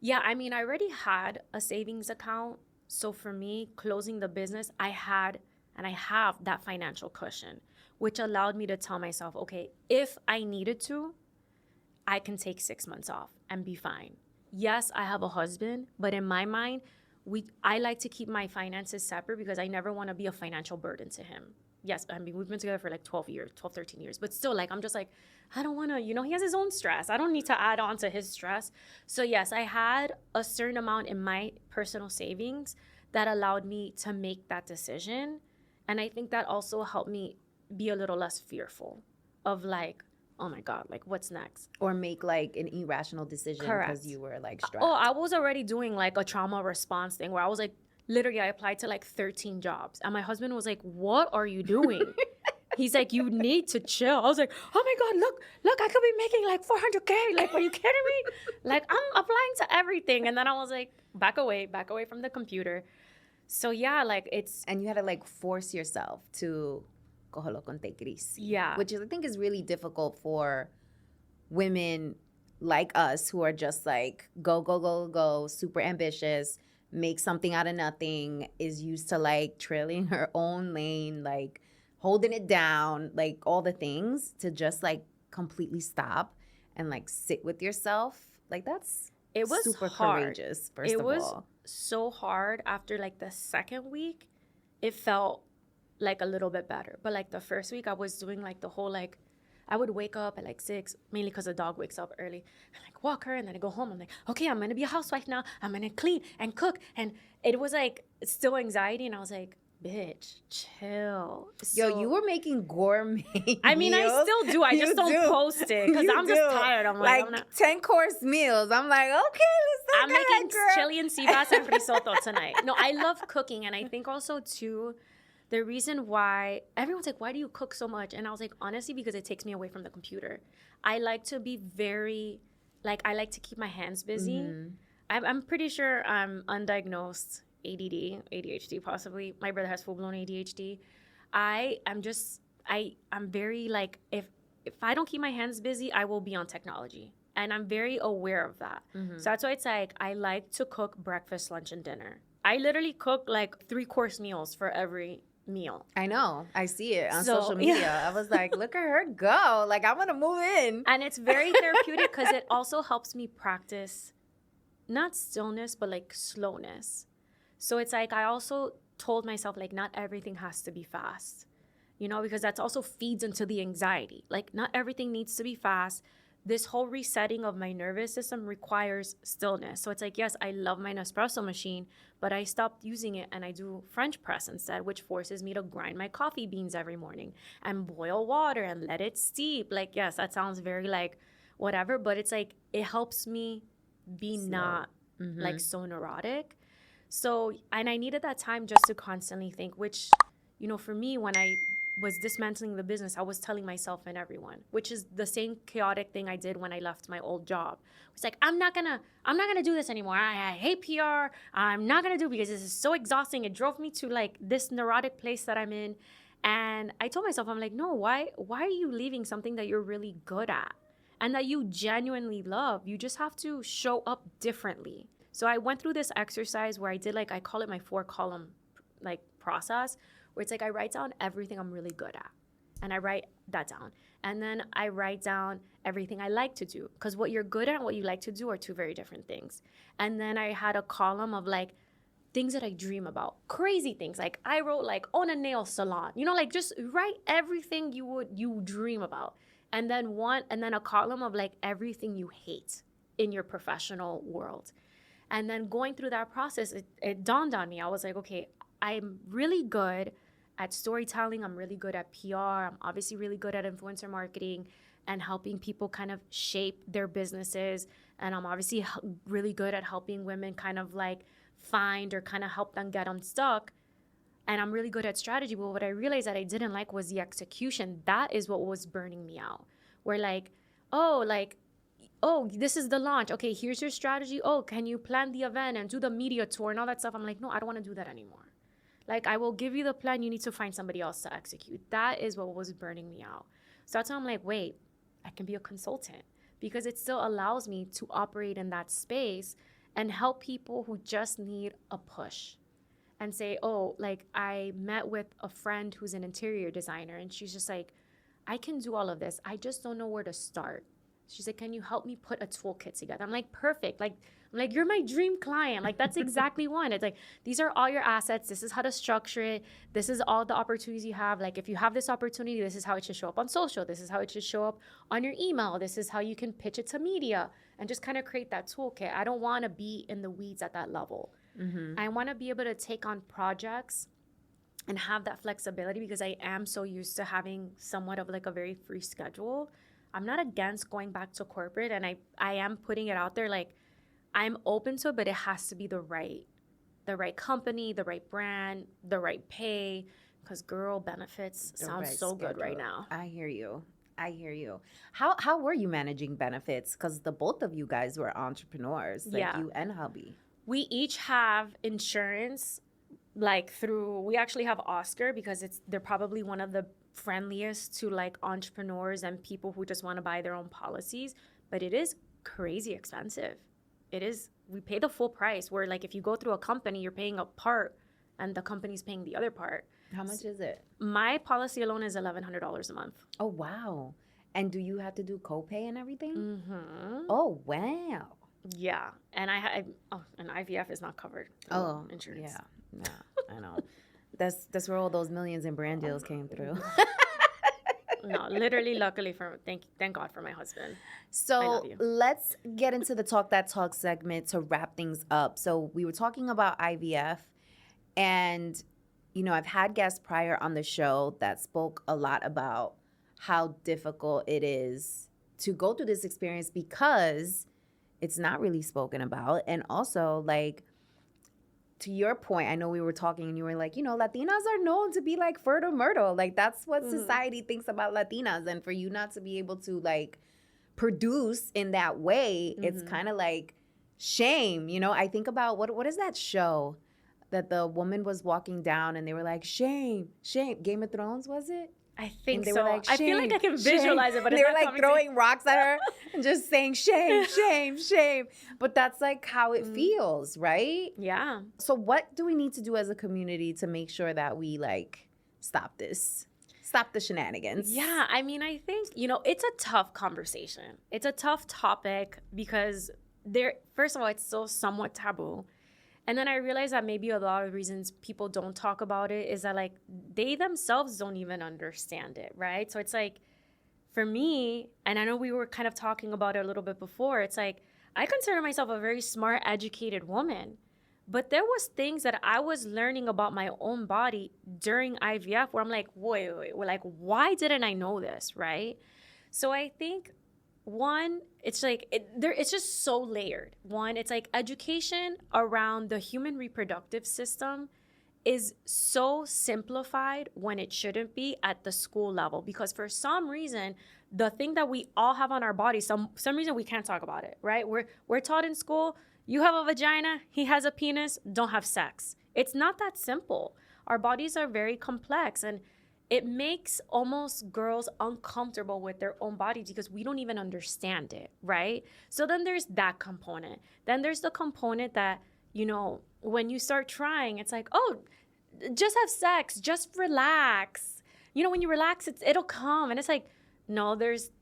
Yeah, I mean, I already had a savings account. So for me, closing the business, I had and I have that financial cushion, which allowed me to tell myself, okay, if I needed to, I can take 6 months off and be fine. Yes, I have a husband, but in my mind, I like to keep my finances separate because I never want to be a financial burden to him. Yes, I mean, we've been together for like 12, 13 years, but still, like, I'm just like, I don't want to, he has his own stress. I don't need to add on to his stress. So yes, I had a certain amount in my personal savings that allowed me to make that decision. And I think that also helped me be a little less fearful of like, oh my God, like what's next? Or make like an irrational decision because you were like strapped. Oh, I was already doing like a trauma response thing where I was like, literally, I applied to like 13 jobs. And my husband was like, what are you doing? He's like, you need to chill. I was like, oh my God, look, I could be making like 400K. Like, are you kidding me? Like, I'm applying to everything. And then I was like, back away from the computer. So yeah, like it's... And you had to like force yourself to cógelo con te crisis. Yeah. Which I think is really difficult for women like us who are just like, go, super ambitious, make something out of nothing, is used to like trailing her own lane, like holding it down, like all the things, to just like completely stop and like sit with yourself. Like it was super hard. Courageous, first of all. It was so hard. After like the second week, it felt like a little bit better. But like the first week, I was doing like the whole like, I would wake up at like 6, mainly because the dog wakes up early. I like walk her and then I go home. I'm like, okay, I'm going to be a housewife now. I'm going to clean and cook. And it was like still anxiety. And I was like, bitch, chill. Yo, you were making gourmet I mean, meals. I still do. I just don't post it because I'm just tired. I'm like, 10-course meals. I'm like, okay, I'm making chili and sea bass and risotto tonight. No, I love cooking. And I think also too, the reason why everyone's like, why do you cook so much? And I was like, honestly, because it takes me away from the computer. I like to be I like to keep my hands busy. Mm-hmm. I'm pretty sure I'm undiagnosed ADD, ADHD possibly. My brother has full-blown ADHD. I'm very like, if I don't keep my hands busy, I will be on technology. And I'm very aware of that. Mm-hmm. So that's why it's like, I like to cook breakfast, lunch, and dinner. I literally cook like 3-course meals for every meal. I know. I see it on social media. Yeah. I was like, look at her go. Like, I'm going to move in. And it's very therapeutic because it also helps me practice not stillness, but like slowness. So it's like, I also told myself, like, not everything has to be fast, because that's also feeds into the anxiety. Like, not everything needs to be fast. this whole resetting of my nervous system requires stillness. So it's like, yes, I love my Nespresso machine, but I stopped using it and I do French press instead, which forces me to grind my coffee beans every morning and boil water and let it steep. Like, yes, that sounds very like whatever, but it's like, it helps me be not like so neurotic. So, and I needed that time just to constantly think, which, you know, for me, when I was dismantling the business, I was telling myself and everyone, which is the same chaotic thing I did when I left my old job. It's like, I'm not gonna do this anymore. I hate PR. I'm not gonna do it because this is so exhausting. It drove me to like this neurotic place that I'm in. And I told myself, I'm like, no, why are you leaving something that you're really good at and that you genuinely love? You just have to show up differently. So I went through this exercise where I did like, I call it my 4-column like process, where it's like I write down everything I'm really good at. And I write that down. And then I write down everything I like to do. Because what you're good at and what you like to do are two very different things. And then I had a column of like things that I dream about. Crazy things. Like I wrote like own a nail salon. You know, like just write everything you dream about. And then a column of like everything you hate in your professional world. And then going through that process, it dawned on me. I was like, okay, I'm really good at storytelling. I'm really good at PR. I'm obviously really good at influencer marketing and helping people kind of shape their businesses. And I'm obviously really good at helping women kind of like find or kind of help them get unstuck. And I'm really good at strategy. But what I realized that I didn't like was the execution. That is what was burning me out. Where like, oh, this is the launch. Okay, here's your strategy. Oh, can you plan the event and do the media tour and all that stuff? I'm like, no, I don't want to do that anymore. Like, I will give you the plan. You need to find somebody else to execute. That is what was burning me out. So that's why I'm like, wait, I can be a consultant because it still allows me to operate in that space and help people who just need a push and say, oh, like I met with a friend who's an interior designer and she's just like, I can do all of this. I just don't know where to start. She's like, can you help me put a toolkit together? I'm like, perfect. I'm like, you're my dream client. Like, that's exactly one. It's like, these are all your assets. This is how to structure it. This is all the opportunities you have. Like, if you have this opportunity, this is how it should show up on social. This is how it should show up on your email. This is how you can pitch it to media and just kind of create that toolkit. I don't want to be in the weeds at that level. Mm-hmm. I want to be able to take on projects and have that flexibility because I am so used to having somewhat of like a very free schedule. I'm not against going back to corporate, and I am putting it out there like I'm open to it, but it has to be the right company, the right brand, the right pay, because girl, benefits sounds right so schedule. Good right now. I hear you. How were you managing benefits? Because the both of you guys were entrepreneurs, like you and hubby. We each have insurance, like we actually have Oscar because they're probably one of the friendliest to like entrepreneurs and people who just want to buy their own policies, but it is crazy expensive. It is. We pay the full price where like if you go through a company, you're paying a part and the company's paying the other part. How much is it? My policy alone is $1,100 a month. Oh, wow. And do you have to do copay and everything? Mm-hmm. Oh, wow. Yeah. And and IVF is not covered through insurance. Yeah, I know. That's where all those millions in brand deals came through. No, literally, luckily, thank God for my husband. So let's get into the Talk That Talk segment to wrap things up. So we were talking about IVF, and you know, I've had guests prior on the show that spoke a lot about how difficult it is to go through this experience because it's not really spoken about, and also like. To your point, I know we were talking and you were like, you know, Latinas are known to be like fertile myrtle. Like that's what society thinks about Latinas. And for you not to be able to like produce in that way, it's kind of like shame. You know, I think about what is that show that the woman was walking down and they were like, shame. Game of Thrones, was it? I think so. Like, I feel like I can visualize it, but they were like throwing rocks at her and just saying shame. But that's like how it feels, right? Yeah. So what do we need to do as a community to make sure that we like stop the shenanigans? Yeah. I mean, I think, you know, it's a tough conversation. It's a tough topic because first of all, it's still somewhat taboo. And then I realized that maybe a lot of reasons people don't talk about it is that like they themselves don't even understand it, right? So it's like for me, and I know we were kind of talking about it a little bit before, it's like, I consider myself a very smart, educated woman. But there was things that I was learning about my own body during IVF where I'm like, wait, like, why didn't I know this, right? So I think, one, it's like, it's just so layered. One, it's like education around the human reproductive system is so simplified when it shouldn't be at the school level, because for some reason the thing that we all have on our body, some reason we can't talk about it, right? We're taught in school, you have a vagina, he has a penis, don't have sex. It's not that simple. Our bodies are very complex, and it makes almost girls uncomfortable with their own bodies because we don't even understand it, right? So then there's that component. Then there's the component that, you know, when you start trying, it's like, oh, just have sex, just relax. You know, when you relax, it'll come. And it's like, no,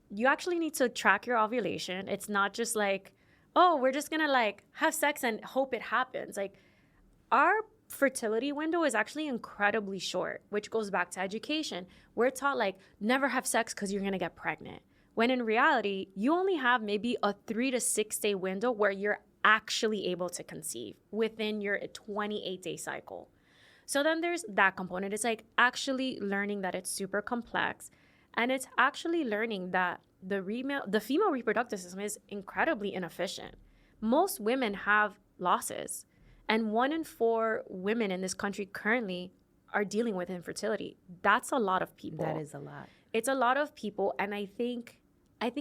you actually need to track your ovulation. It's not just like, oh, we're just gonna like have sex and hope it happens. Like, our fertility window is actually incredibly short, which goes back to education. We're taught like, never have sex because you're gonna get pregnant. When in reality, you only have maybe a 3 to 6 day window where you're actually able to conceive within your 28-day cycle. So then there's that component. It's like actually learning that it's super complex, and it's actually learning that the female reproductive system is incredibly inefficient. Most women have losses, and 1 in 4 women in this country currently are dealing with infertility. That's a lot of people. That is a lot. It's a lot of people, and I think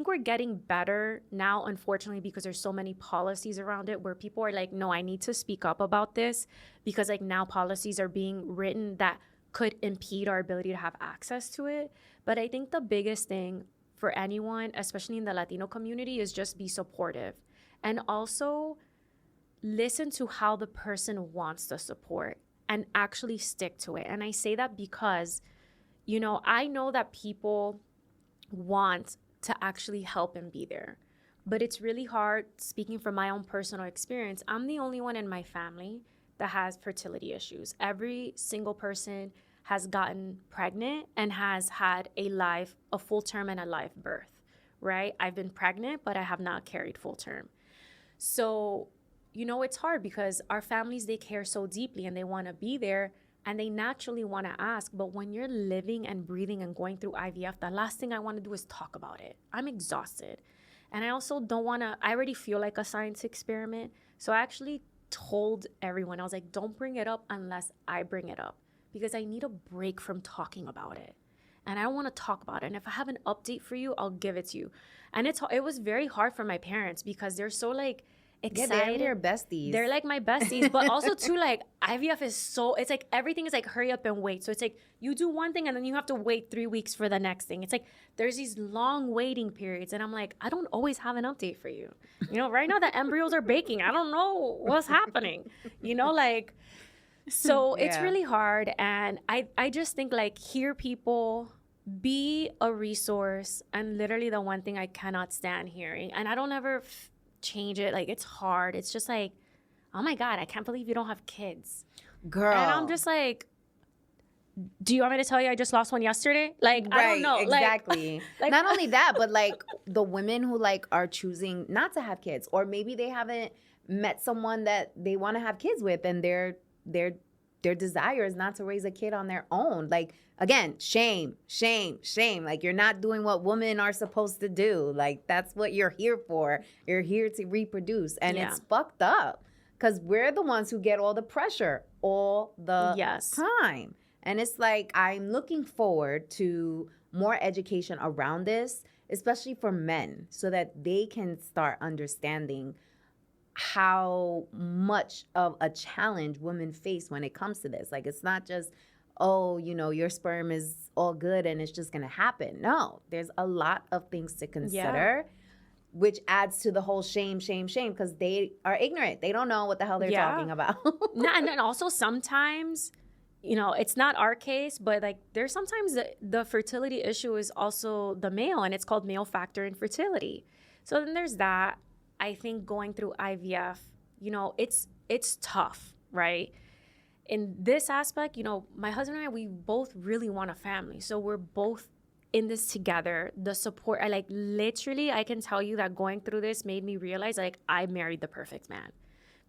we're getting better now, unfortunately, because there's so many policies around it where people are like, no, I need to speak up about this, because like now policies are being written that could impede our ability to have access to it. But I think the biggest thing for anyone, especially in the Latino community, is just be supportive, and also listen to how the person wants the support and actually stick to it. And I say that because, you know, I know that people want to actually help and be there, but it's really hard. Speaking from my own personal experience, I'm the only one in my family that has fertility issues. Every single person has gotten pregnant and has had a full term and a live birth, right? I've been pregnant, but I have not carried full term. So, you know, it's hard because our families, they care so deeply and they want to be there, and they naturally want to ask. But when you're living and breathing and going through IVF, the last thing I want to do is talk about it. I'm exhausted. And I also don't want to, I already feel like a science experiment. So I actually told everyone, I was like, don't bring it up unless I bring it up, because I need a break from talking about it. And I don't want to talk about it. And if I have an update for you, I'll give it to you. And it was very hard for my parents because they're so like, excited. Yeah, they're your besties. They're like my besties, but also too, like, IVF is so, it's like everything is like hurry up and wait. So it's like you do one thing and then you have to wait 3 weeks for the next thing. It's like there's these long waiting periods, and I'm like, I don't always have an update for you. You know, right now the embryos are baking. I don't know what's happening. You know, like, so it's really hard. And I just think like, hear people, be a resource, and literally the one thing I cannot stand hearing, and I don't ever change it, like, it's hard, it's just like, oh my God, I can't believe you don't have kids, girl. And I'm just like, do you want me to tell you I just lost one yesterday? Like, right, I don't know. Exactly. Like, not only that, but like the women who like are choosing not to have kids, or maybe they haven't met someone that they want to have kids with, and their desire is not to raise a kid on their own. Like, again, shame. Like, you're not doing what women are supposed to do. Like, that's what you're here for. You're here to reproduce. And it's fucked up because we're the ones who get all the pressure all the time. And it's like, I'm looking forward to more education around this, especially for men, so that they can start understanding how much of a challenge women face when it comes to this. Like, it's not just, oh, you know, your sperm is all good and it's just going to happen. No, there's a lot of things to consider, which adds to the whole shame, because they are ignorant. They don't know what the hell they're talking about. No, and then also sometimes, you know, it's not our case, but like there's sometimes the fertility issue is also the male, and it's called male factor infertility. So then there's that. I think going through IVF, you know, it's tough, right? In this aspect, you know, my husband and I, we both really want a family. So we're both in this together. The support, I like literally, I can tell you that going through this made me realize like I married the perfect man,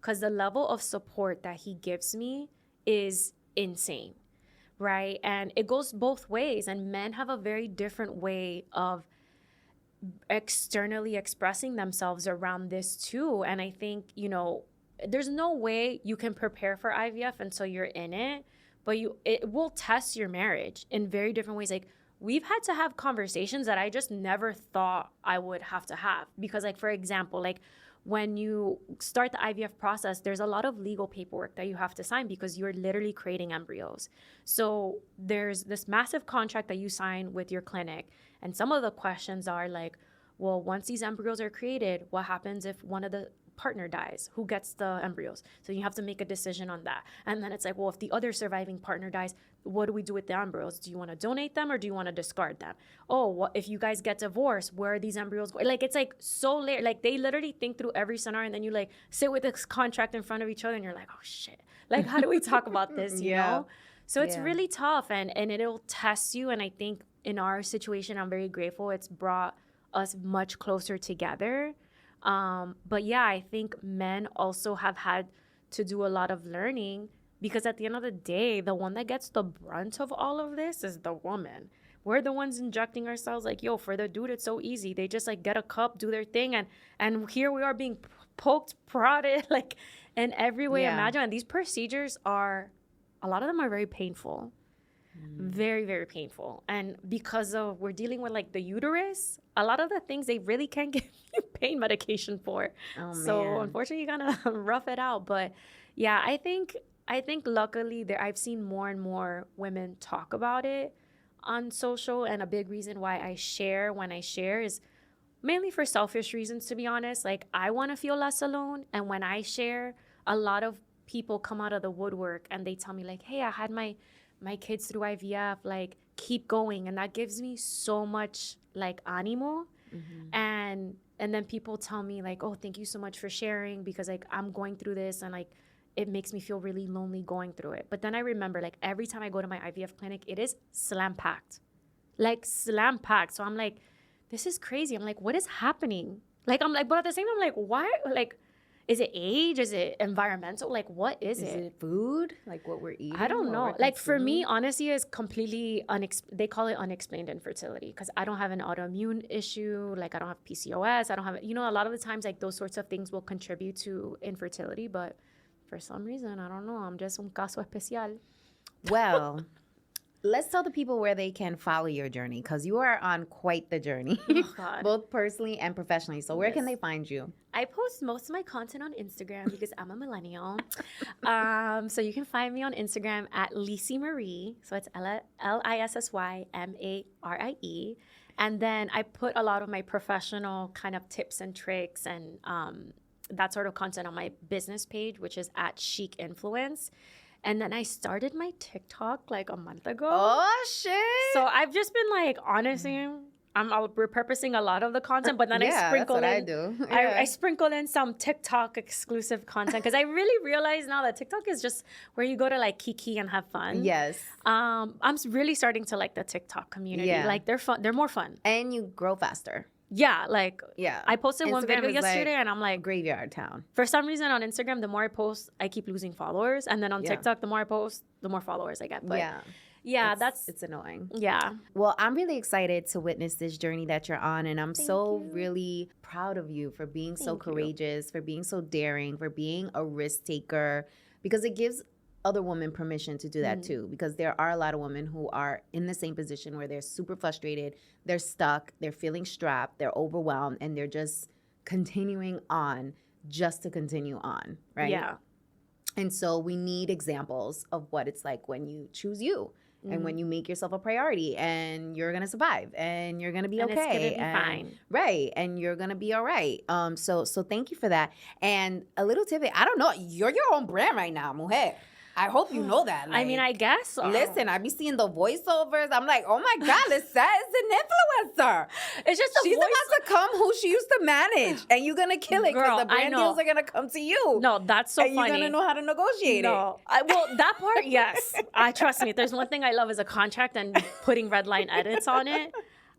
because the level of support that he gives me is insane, right? And it goes both ways, and men have a very different way of externally expressing themselves around this too. And I think, you know, there's no way you can prepare for IVF until you're in it, but it will test your marriage in very different ways. Like, we've had to have conversations that I just never thought I would have to have, because like, for example, like when you start the IVF process, there's a lot of legal paperwork that you have to sign because you're literally creating embryos. So there's this massive contract that you sign with your clinic. And some of the questions are like, well, once these embryos are created, what happens if one of the partner dies? Who gets the embryos? So you have to make a decision on that. And then it's like, well, if the other surviving partner dies, what do we do with the embryos? Do you want to donate them or do you want to discard them? Oh, what if you guys get divorced? Where are these embryos going? Like, it's like so layered. Like, they literally think through every scenario, and then you like sit with this contract in front of each other and you're like, oh shit. Like, how do we talk about this, you know? So it's really tough, and it'll test you. And I think in our situation, I'm very grateful. It's brought us much closer together. But yeah, I think men also have had to do a lot of learning, because at the end of the day, the one that gets the brunt of all of this is the woman. We're the ones injecting ourselves. Like, yo, for the dude, it's so easy. They just like get a cup, do their thing, and here we are being poked, prodded, like in every way imaginable. And these procedures a lot of them are very painful. Very, very painful. And because of we're dealing with like the uterus, a lot of the things they really can't give you pain medication for. Oh, so man. Unfortunately, you gotta rough it out. But yeah, I think luckily I've seen more and more women talk about it on social. And a big reason why I share when I share is mainly for selfish reasons, to be honest. Like, I want to feel less alone. And when I share, a lot of people come out of the woodwork and they tell me like, hey, I had my kids through IVF, like, keep going. And that gives me so much like animo. And then people tell me like, oh, thank you so much for sharing, because like I'm going through this and like it makes me feel really lonely going through it. But then I remember, like, every time I go to my IVF clinic, it is slam packed. So I'm like, this is crazy. I'm like, what is happening? Like, I'm like, but at the same time, I'm like, why? Like, is it age? Is it environmental? Like, what is it? Is it food? Like what we're eating? I don't know. Like, for me, honestly, it's completely they call it unexplained infertility, because I don't have an autoimmune issue. Like, I don't have PCOS. I don't have, you know, a lot of the times, like, those sorts of things will contribute to infertility. But for some reason, I don't know. I'm just un caso especial. Well, let's tell the people where they can follow your journey, because you are on quite the journey, both personally and professionally. So where can they find you? I post most of my content on Instagram because I'm a millennial. So you can find me on Instagram at Lissy Marie. So it's LISSYMARIE. And then I put a lot of my professional kind of tips and tricks and that sort of content on my business page, which is at Chic Influence. And then I started my TikTok like a month ago. Oh, shit. So I've just been like, honestly, I'm repurposing a lot of the content, but then I sprinkle in. That's what I do. I sprinkle in some TikTok exclusive content, because I really realize now that TikTok is just where you go to like kiki and have fun. Yes. I'm really starting to like the TikTok community. Yeah. Like, they're fun. They're more fun. And you grow faster. Yeah, like, I posted one video yesterday, and I'm like, graveyard town. For some reason on Instagram, the more I post, I keep losing followers. And then on TikTok, the more I post, the more followers I get. But yeah, it's annoying. Yeah. Well, I'm really excited to witness this journey that you're on. And I'm really proud of you for being so courageous, for being so daring, for being a risk taker, because it gives other women permission to do that too, because there are a lot of women who are in the same position where they're super frustrated, they're stuck, they're feeling strapped, they're overwhelmed, and they're just continuing on just to continue on, right? Yeah. And so we need examples of what it's like when you choose you and when you make yourself a priority, and you're going to survive, and you're going to be okay. It's going to be fine. Right. And you're going to be all right. So thank you for that. And a little tidbit, I don't know, you're your own brand right now, mujer. I hope you know that. I mean, I guess so. Listen, I be seeing the voiceovers. I'm like, oh my God, Lissette is an influencer. It's just She's about to come who she used to manage. And you're going to kill it because the brand deals are going to come to you. No, that's so funny. And you're going to know how to negotiate it. Well, that part, yes. Trust me, if there's one thing I love is a contract and putting red line edits on it.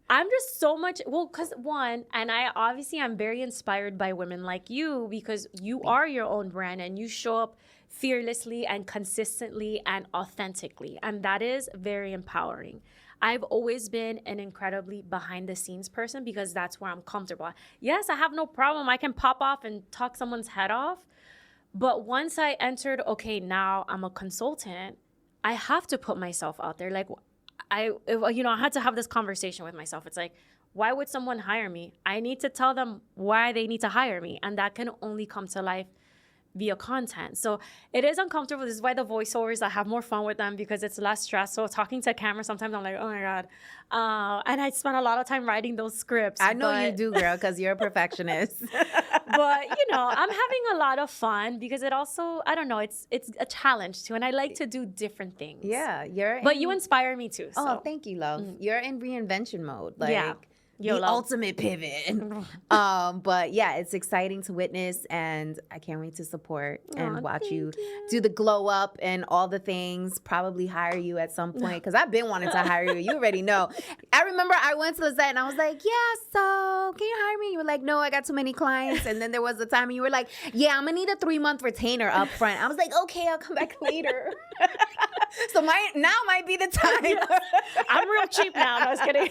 I'm just so much, because one, and I'm very inspired by women like you because you are your own brand and you show up fearlessly and consistently and authentically. And that is very empowering. I've always been an incredibly behind the scenes person because that's where I'm comfortable. Yes, I have no problem. I can pop off and talk someone's head off. But once I entered, okay, now I'm a consultant, I have to put myself out there. Like, I had to have this conversation with myself. It's like, why would someone hire me? I need to tell them why they need to hire me. And that can only come to life via content. So it is uncomfortable. This is why the voiceovers, I have more fun with them because it's less stressful. Talking to a camera, sometimes I'm like, oh my God. And I spend a lot of time writing those scripts. I know you do, girl, because you're a perfectionist. But, I'm having a lot of fun because it also, I don't know, it's a challenge too. And I like to do different things. Yeah. But you inspire me too. So. Oh, thank you, love. You're in reinvention mode. Like, the YOLO. ultimate pivot. But yeah, it's exciting to witness and I can't wait to support and watch you do the glow up and all the things, probably hire you at some point because I've been wanting to hire you. You already know. I remember I went to Lissette and I was like, yeah, so can you hire me? You were like, no, I got too many clients. And then there was a time and you were like, yeah, I'm going to need a 3-month retainer up front. I was like, okay, I'll come back later. So now might be the time. Yes. I'm real cheap now. No, I was kidding.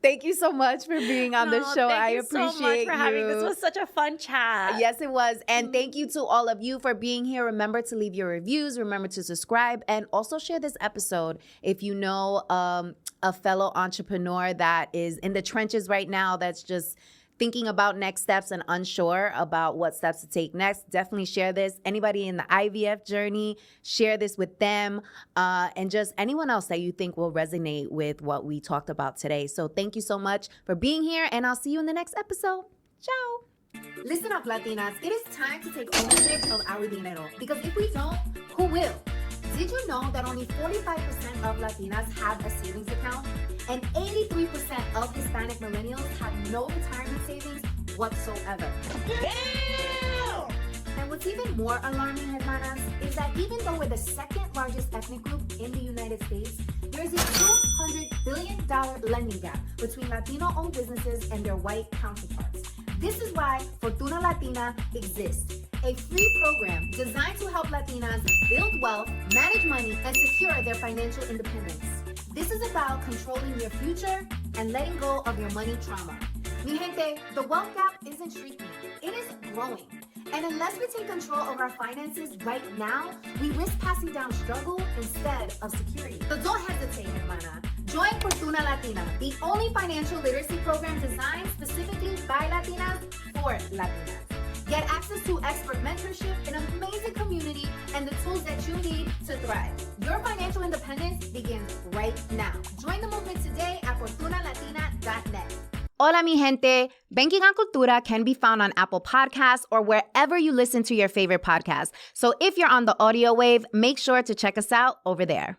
Thank you so much for being on the show. I appreciate you. So much for having this. Was such a fun chat. Yes, it was. And thank you to all of you for being here. Remember to leave your reviews. Remember to subscribe and also share this episode if you know a fellow entrepreneur that is in the trenches right now that's just thinking about next steps and unsure about what steps to take next. Definitely share this. Anybody in the IVF journey, share this with them, and just anyone else that you think will resonate with what we talked about today. So thank you so much for being here, and I'll see you in the next episode. Ciao. Listen up, Latinas. It is time to take ownership of our dinero, because if we don't, who will? Did you know that only 45% of Latinas have a savings account? And 83% of Hispanic millennials have no retirement savings whatsoever. Damn! And what's even more alarming, hermanas, is that even though we're the second largest ethnic group in the United States, there is a $200 billion lending gap between Latino-owned businesses and their white counterparts. This is why Cultura Latina exists, a free program designed to help Latinas build wealth, manage money, and secure their financial independence. This is about controlling your future and letting go of your money trauma. Mi gente, the wealth gap isn't shrinking, it is growing. And unless we take control of our finances right now, we risk passing down struggle instead of security. So don't hesitate, hermana. Join Cultura Latina, the only financial literacy program designed specifically by Latinas for Latinas. Get access to expert mentorship, an amazing community, and the tools that you need to thrive. Your financial independence begins right now. Join the movement today at culturalatina.net. Hola, mi gente. Banking on Cultura can be found on Apple Podcasts or wherever you listen to your favorite podcasts. So if you're on the audio wave, make sure to check us out over there.